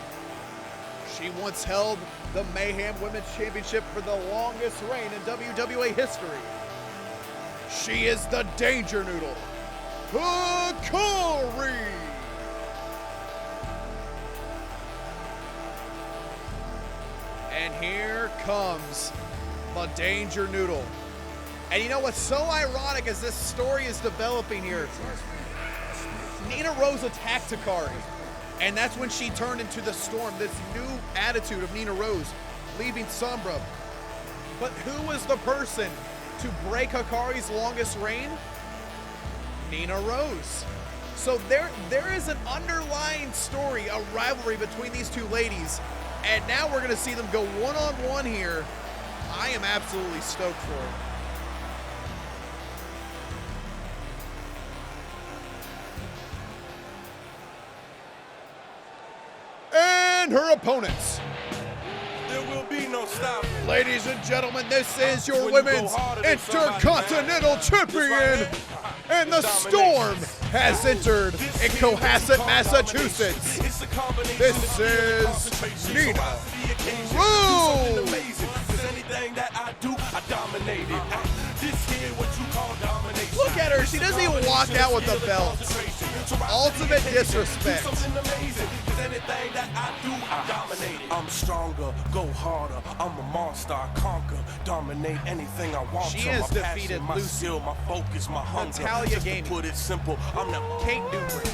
She once held the Mayhem Women's Championship for the longest reign in WWA history. She is the Danger Noodle, Hikari. And here comes the Danger Noodle. And you know what's so ironic as this story is developing here? NinaRose attacked Hikari, and that's when she turned into the Storm, this new attitude of NinaRose, leaving Sombra. But who was the person to break Hikari's longest reign? NinaRose. So there is an underlying story, a rivalry between these two ladies, and now we're going to see them go one-on-one here. I am absolutely stoked for it. And her opponents. There will be no stopping. Ladies and gentlemen, this is your Women's Intercontinental Champion, and the Storm has entered in Cohasset, Massachusetts. This is NinaRose. Look at her, she doesn't even walk out with the belt. Ultimate disrespect. I'm stronger, go harder. I'm a monster, I conquer, dominate anything I want. She has defeated my Lucy, skill, my focus, my hunger. Natalia Just to Gaming, put it simple, I'm the Kayne.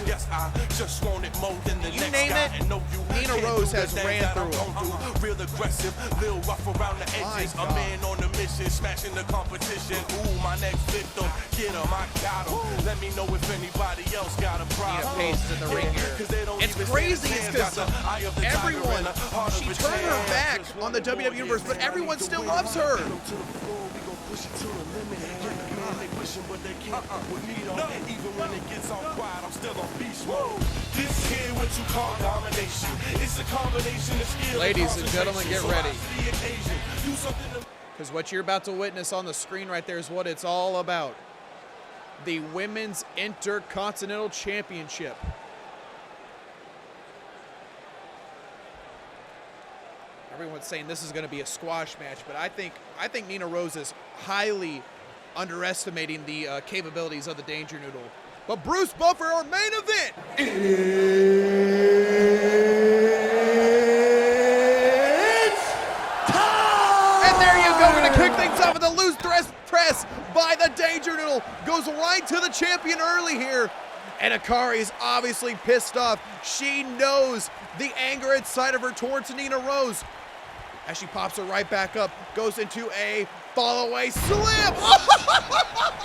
Yes, I just want it more than the You next name guy. it, And no, you NinaRose can't has do the ran things that through I'm it. gon' do. Real aggressive, little rough around the edges. My A God. man on a mission, smashing the competition. Ooh, my next victim, get him, I got him. Let me know if anybody else got a problem. Nina Pace in the ring here. 'Cause they don't It's even crazy, stand it's a chance. because Got the eye of the tiger everyone, and a heart of she a turned her champ. back on the WWE Universe, but everyone still loves her. Even when it gets all quiet, I'm still on beast mode. This here what you call domination. It's a combination of skill. Ladies and gentlemen, get ready. The occasion. Do something to Because what you're about to witness on the screen right there is what it's all about. The Women's Intercontinental Championship. Everyone's saying this is going to be a squash match, but I think NinaRose is highly underestimating the capabilities of the Danger Noodle. But Bruce Buffer, our main event. And there you go, gonna kick things off with a loose press by the Danger Noodle. Goes right to the champion early here. And Hikari's obviously pissed off. She knows the anger inside of her towards NinaRose. As she pops her right back up, goes into a fall-away slam.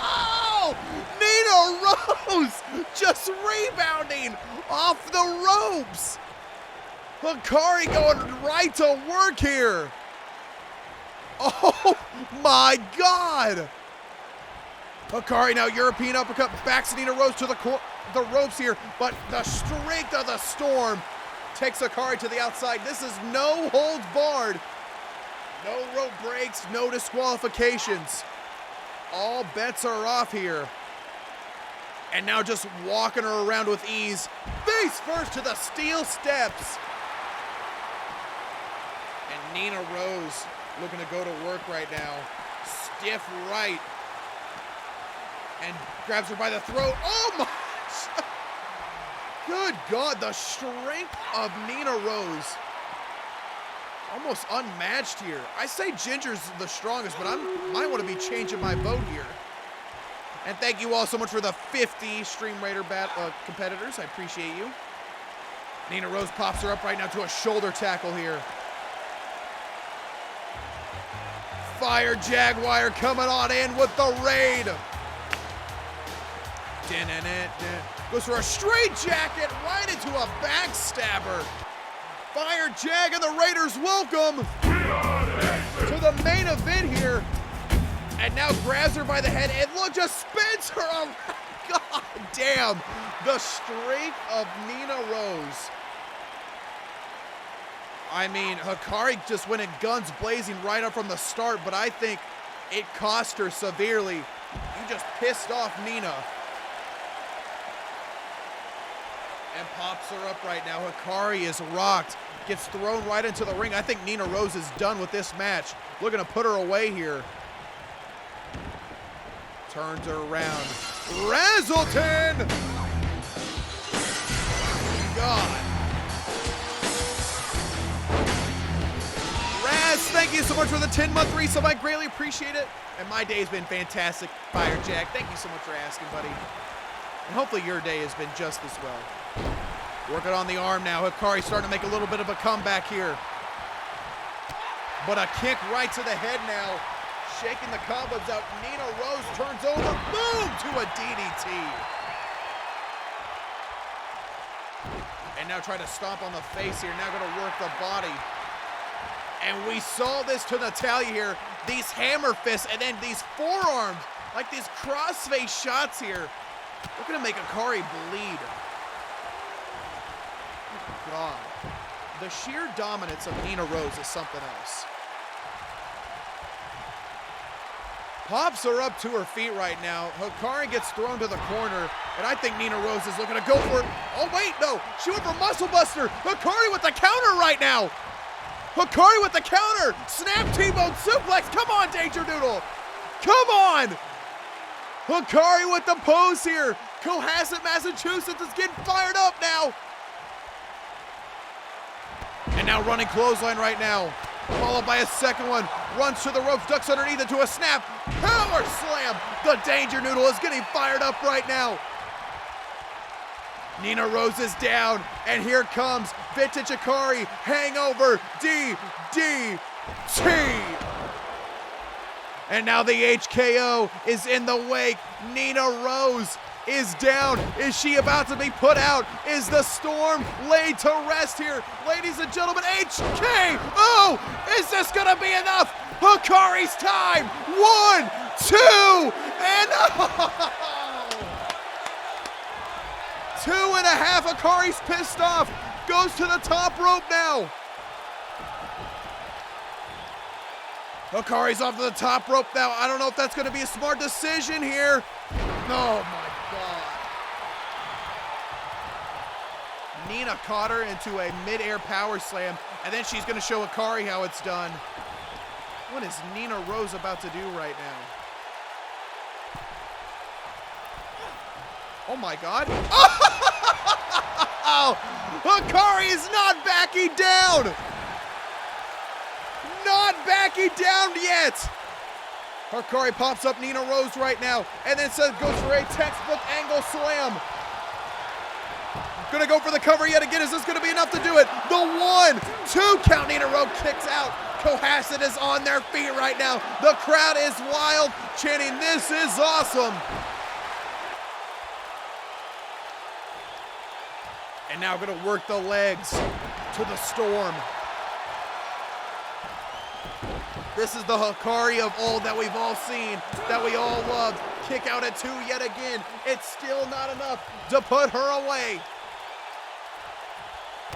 Oh! NinaRose just rebounding off the ropes. Hikari going right to work here. Oh my God! Hikari now European uppercut, backs NinaRose to the the ropes here, but the strength of the Storm takes Hikari to the outside. This is no holds barred. No rope breaks, no disqualifications. All bets are off here. And now just walking her around with ease. Face first to the steel steps. And NinaRose looking to go to work right now. Stiff right. And grabs her by the throat. Oh my! Good God, the strength of NinaRose. Almost unmatched here. I say Ginger's the strongest, but I might want to be changing my vote here. And thank you all so much for the 50 Stream Raider competitors. I appreciate you. NinaRose pops her up right now to a shoulder tackle here. Fire Jaguar coming on in with the raid. Goes for a straight jacket right into a backstabber. Fire Jag and the Raiders welcome to the main event here. And now grabs her by the head and look, just spins her around. God damn, the strength of NinaRose. I mean, Hikari just went in guns blazing right up from the start, but I think it cost her severely. You just pissed off Nina. And pops her up right now. Hikari is rocked. Gets thrown right into the ring. I think NinaRose is done with this match. Looking to put her away here. Turns her around. Razzleton! God. Raz, thank you so much for the 10-month resub. I greatly appreciate it. And my day's been fantastic. Fire Jack, thank you so much for asking, buddy. And hopefully your day has been just as well. Working on the arm now. Hikari starting to make a little bit of a comeback here. But a kick right to the head now. Shaking the cobwebs out. NinaRose turns over. Boom! To a DDT. And now try to stomp on the face here. Now going to work the body. And we saw this to Natalia here. These hammer fists and then these forearms. Like these crossface shots here. We're going to make Hikari bleed. Oh, God. The sheer dominance of NinaRose is something else. Pops her up to her feet right now. Hikari gets thrown to the corner, and I think NinaRose is looking to go for it. Oh, wait, no. She went for Muscle Buster. Hikari with the counter right now. Hikari with the counter. Snap Thibeau suplex. Come on, Danger Doodle. Come on. Hikari with the pose here. Cohasset, Massachusetts is getting fired up now. And now running clothesline right now. Followed by a second one. Runs to the ropes, ducks underneath into a snap. Power slam. The Danger Noodle is getting fired up right now. NinaRose is down. And here comes Vintage Hikari. Hangover DDT. And now the HKO is in the wake. NinaRose is down. Is she about to be put out? Is the Storm laid to rest here? Ladies and gentlemen, HKO! Is this gonna be enough? Hikari's time. 1, 2, and oh! 2.5. Hikari's pissed off. Goes to the top rope now. Hikari's off to the top rope now. I don't know if that's going to be a smart decision here. Oh, my God. Nina caught her into a mid-air power slam, and then she's going to show Hikari how it's done. What is NinaRose about to do right now? Oh, my God. Oh! Hikari is not backing down! Not backing down yet. Hikari pops up NinaRose right now and then goes for a textbook angle slam. Gonna go for the cover yet again. Is this gonna be enough to do it? The 1, 2 count. NinaRose kicks out. Cohasset is on their feet right now. The crowd is wild, chanting, "This is awesome." And now gonna work the legs to the Storm. This is the Hikari of old that we've all seen, that we all loved. Kick out at 2 yet again. It's still not enough to put her away.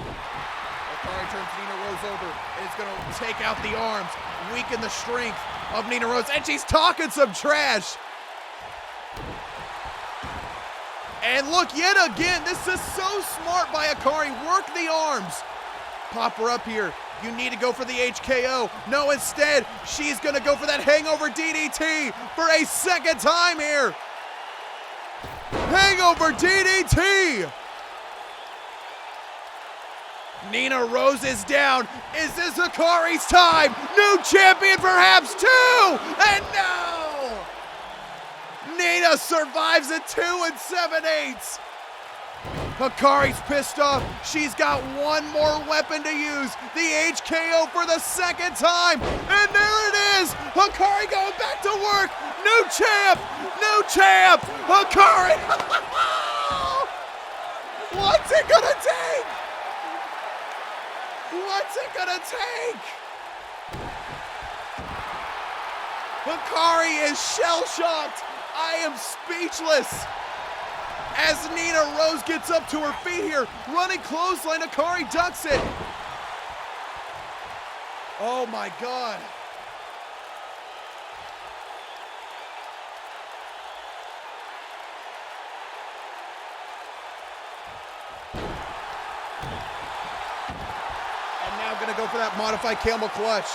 Hikari turns NinaRose over and is going to take out the arms, weaken the strength of NinaRose, and she's talking some trash. And look, yet again, this is so smart by Hikari. Work the arms. Pop her up here. You need to go for the HKO. No, instead, she's going to go for that hangover DDT for a second time here. Hangover DDT. NinaRose is down. Is this Hikari's time? New champion perhaps too. And no! Nina survives at 2 7/8. Hikari's pissed off. She's got one more weapon to use. The HKO for the second time. And there it is. Hikari going back to work. New champ. New champ. Hikari. What's it gonna take? What's it gonna take? Hikari is shell-shocked. I am speechless. As NinaRose gets up to her feet here, running clothesline, Hikari ducks it. Oh my God. And now gonna go for that modified camel clutch.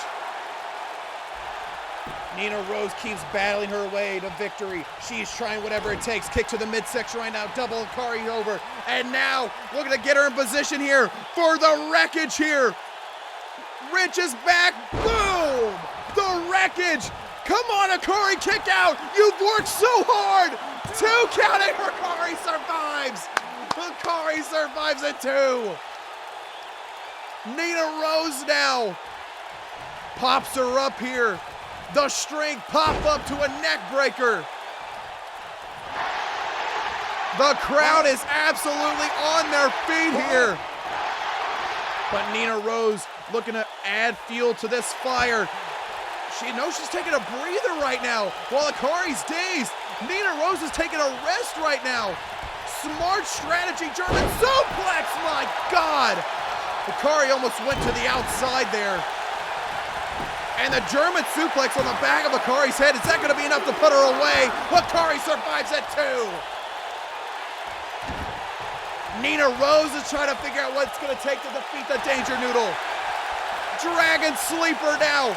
NinaRose keeps battling her way to victory. She's trying whatever it takes. Kick to the midsection right now. Double Hikari over. And now looking to get her in position here for the wreckage here. Rich is back. Boom! The wreckage. Come on, Hikari, kick out. You've worked so hard. 2 count and Hikari survives. Hikari survives at 2. NinaRose now pops her up here. The strength pop up to a neck breaker. The crowd is absolutely on their feet here. But NinaRose looking to add fuel to this fire. She knows she's taking a breather right now while Hikari's dazed. NinaRose is taking a rest right now. Smart strategy, German suplex, my God. Hikari almost went to the outside there. And the German suplex on the back of Hikari's head. Is that going to be enough to put her away? Hikari survives at 2. NinaRose is trying to figure out what it's going to take to defeat the Danger Noodle. Dragon Sleeper now.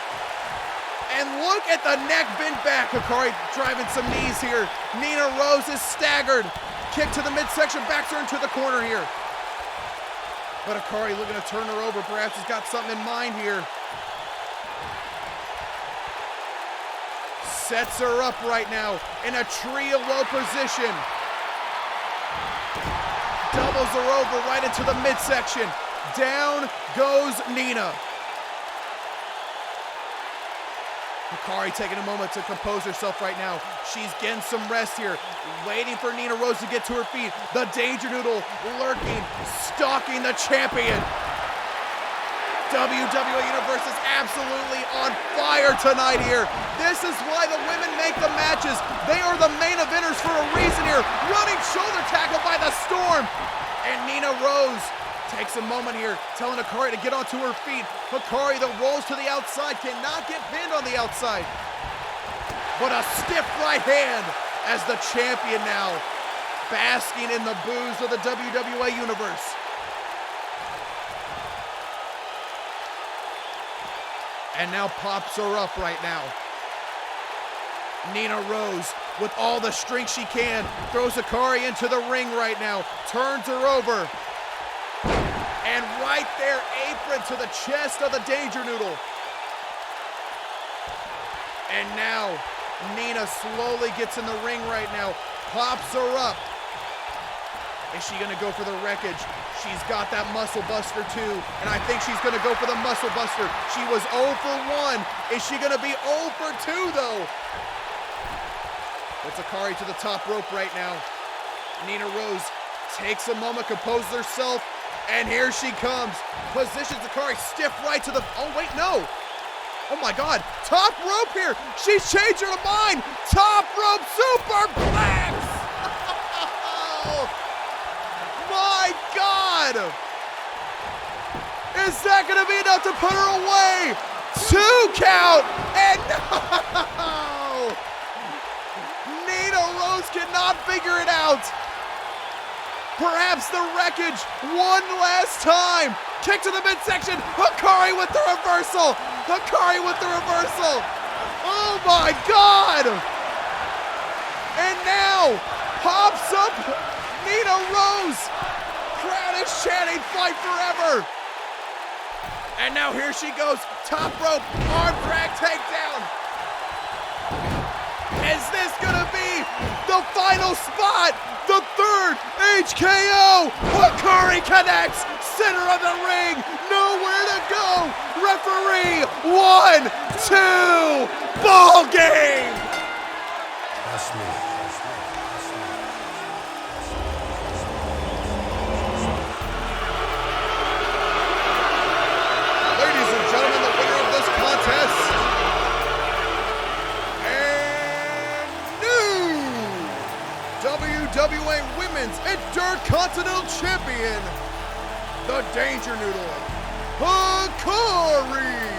And look at the neck bent back. Hikari driving some knees here. NinaRose is staggered. Kick to the midsection, backs her into the corner here. But Hikari looking to turn her over. Perhaps he's got something in mind here. Sets her up right now in a trio low position. Doubles her over right into the midsection. Down goes Nina. Hikari taking a moment to compose herself right now. She's getting some rest here, waiting for NinaRose to get to her feet. The Danger Noodle lurking, stalking the champion. WWA Universe is absolutely on fire tonight here. This is why the women make the matches. They are the main eventers for a reason here. Running shoulder tackle by the Storm. And NinaRose takes a moment here, telling Hikari to get onto her feet. Hikari that rolls to the outside, cannot get pinned on the outside. But a stiff right hand as the champion now, basking in the booze of the WWA Universe. And now pops her up right now. NinaRose, with all the strength she can, throws Hikari into the ring right now, turns her over. And right there, apron to the chest of the Danger Noodle. And now, Nina slowly gets in the ring right now, pops her up. Is she gonna go for the wreckage? She's got that muscle buster too, and I think she's gonna go for the muscle buster. She was 0 for 1. Is she gonna be 0 for 2 though? It's Hikari to the top rope right now. NinaRose takes a moment, composes herself, and here she comes. Positions Hikari stiff right to the, oh wait, no. Oh my God, top rope here. She's changed her mind. Top rope superplex. Oh my God. Is that gonna be enough to put her away? 2 count, and no! NinaRose cannot figure it out. Perhaps the wreckage one last time. Kick to the midsection. Hikari with the reversal. Hikari with the reversal. Oh my God! And now pops up NinaRose. Crowd is chanting "Fight forever." And now here she goes. Top rope arm drag takedown. Is this gonna be the final spot? The third HKO. Hikari connects. Center of the ring. Nowhere to go. Referee 1, 2. Ball game. That's me. Ladies and gentlemen, the winner of this contest and new WWA Women's Intercontinental Champion, the Danger Noodle, Hikari.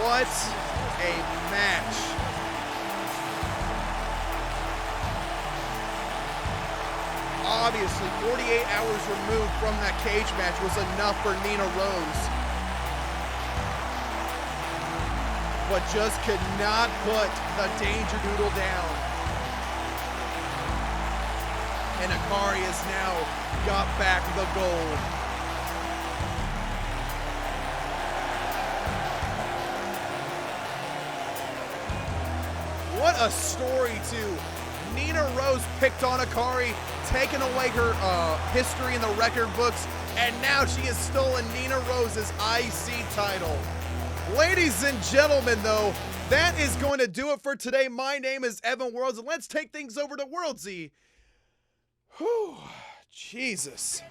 What a match. Obviously, 48 hours removed from that cage match was enough for NinaRose. But just could not put the Danger Noodle down. And Hikari has now got back the gold. What a story, too. NinaRose picked on Hikari, taken away her history in the record books, and now she has stolen NinaRose's IC title. Ladies and gentlemen, though, that is going to do it for today. My name is Evan Worlds, and let's take things over to WorldZY. Whew, Jesus.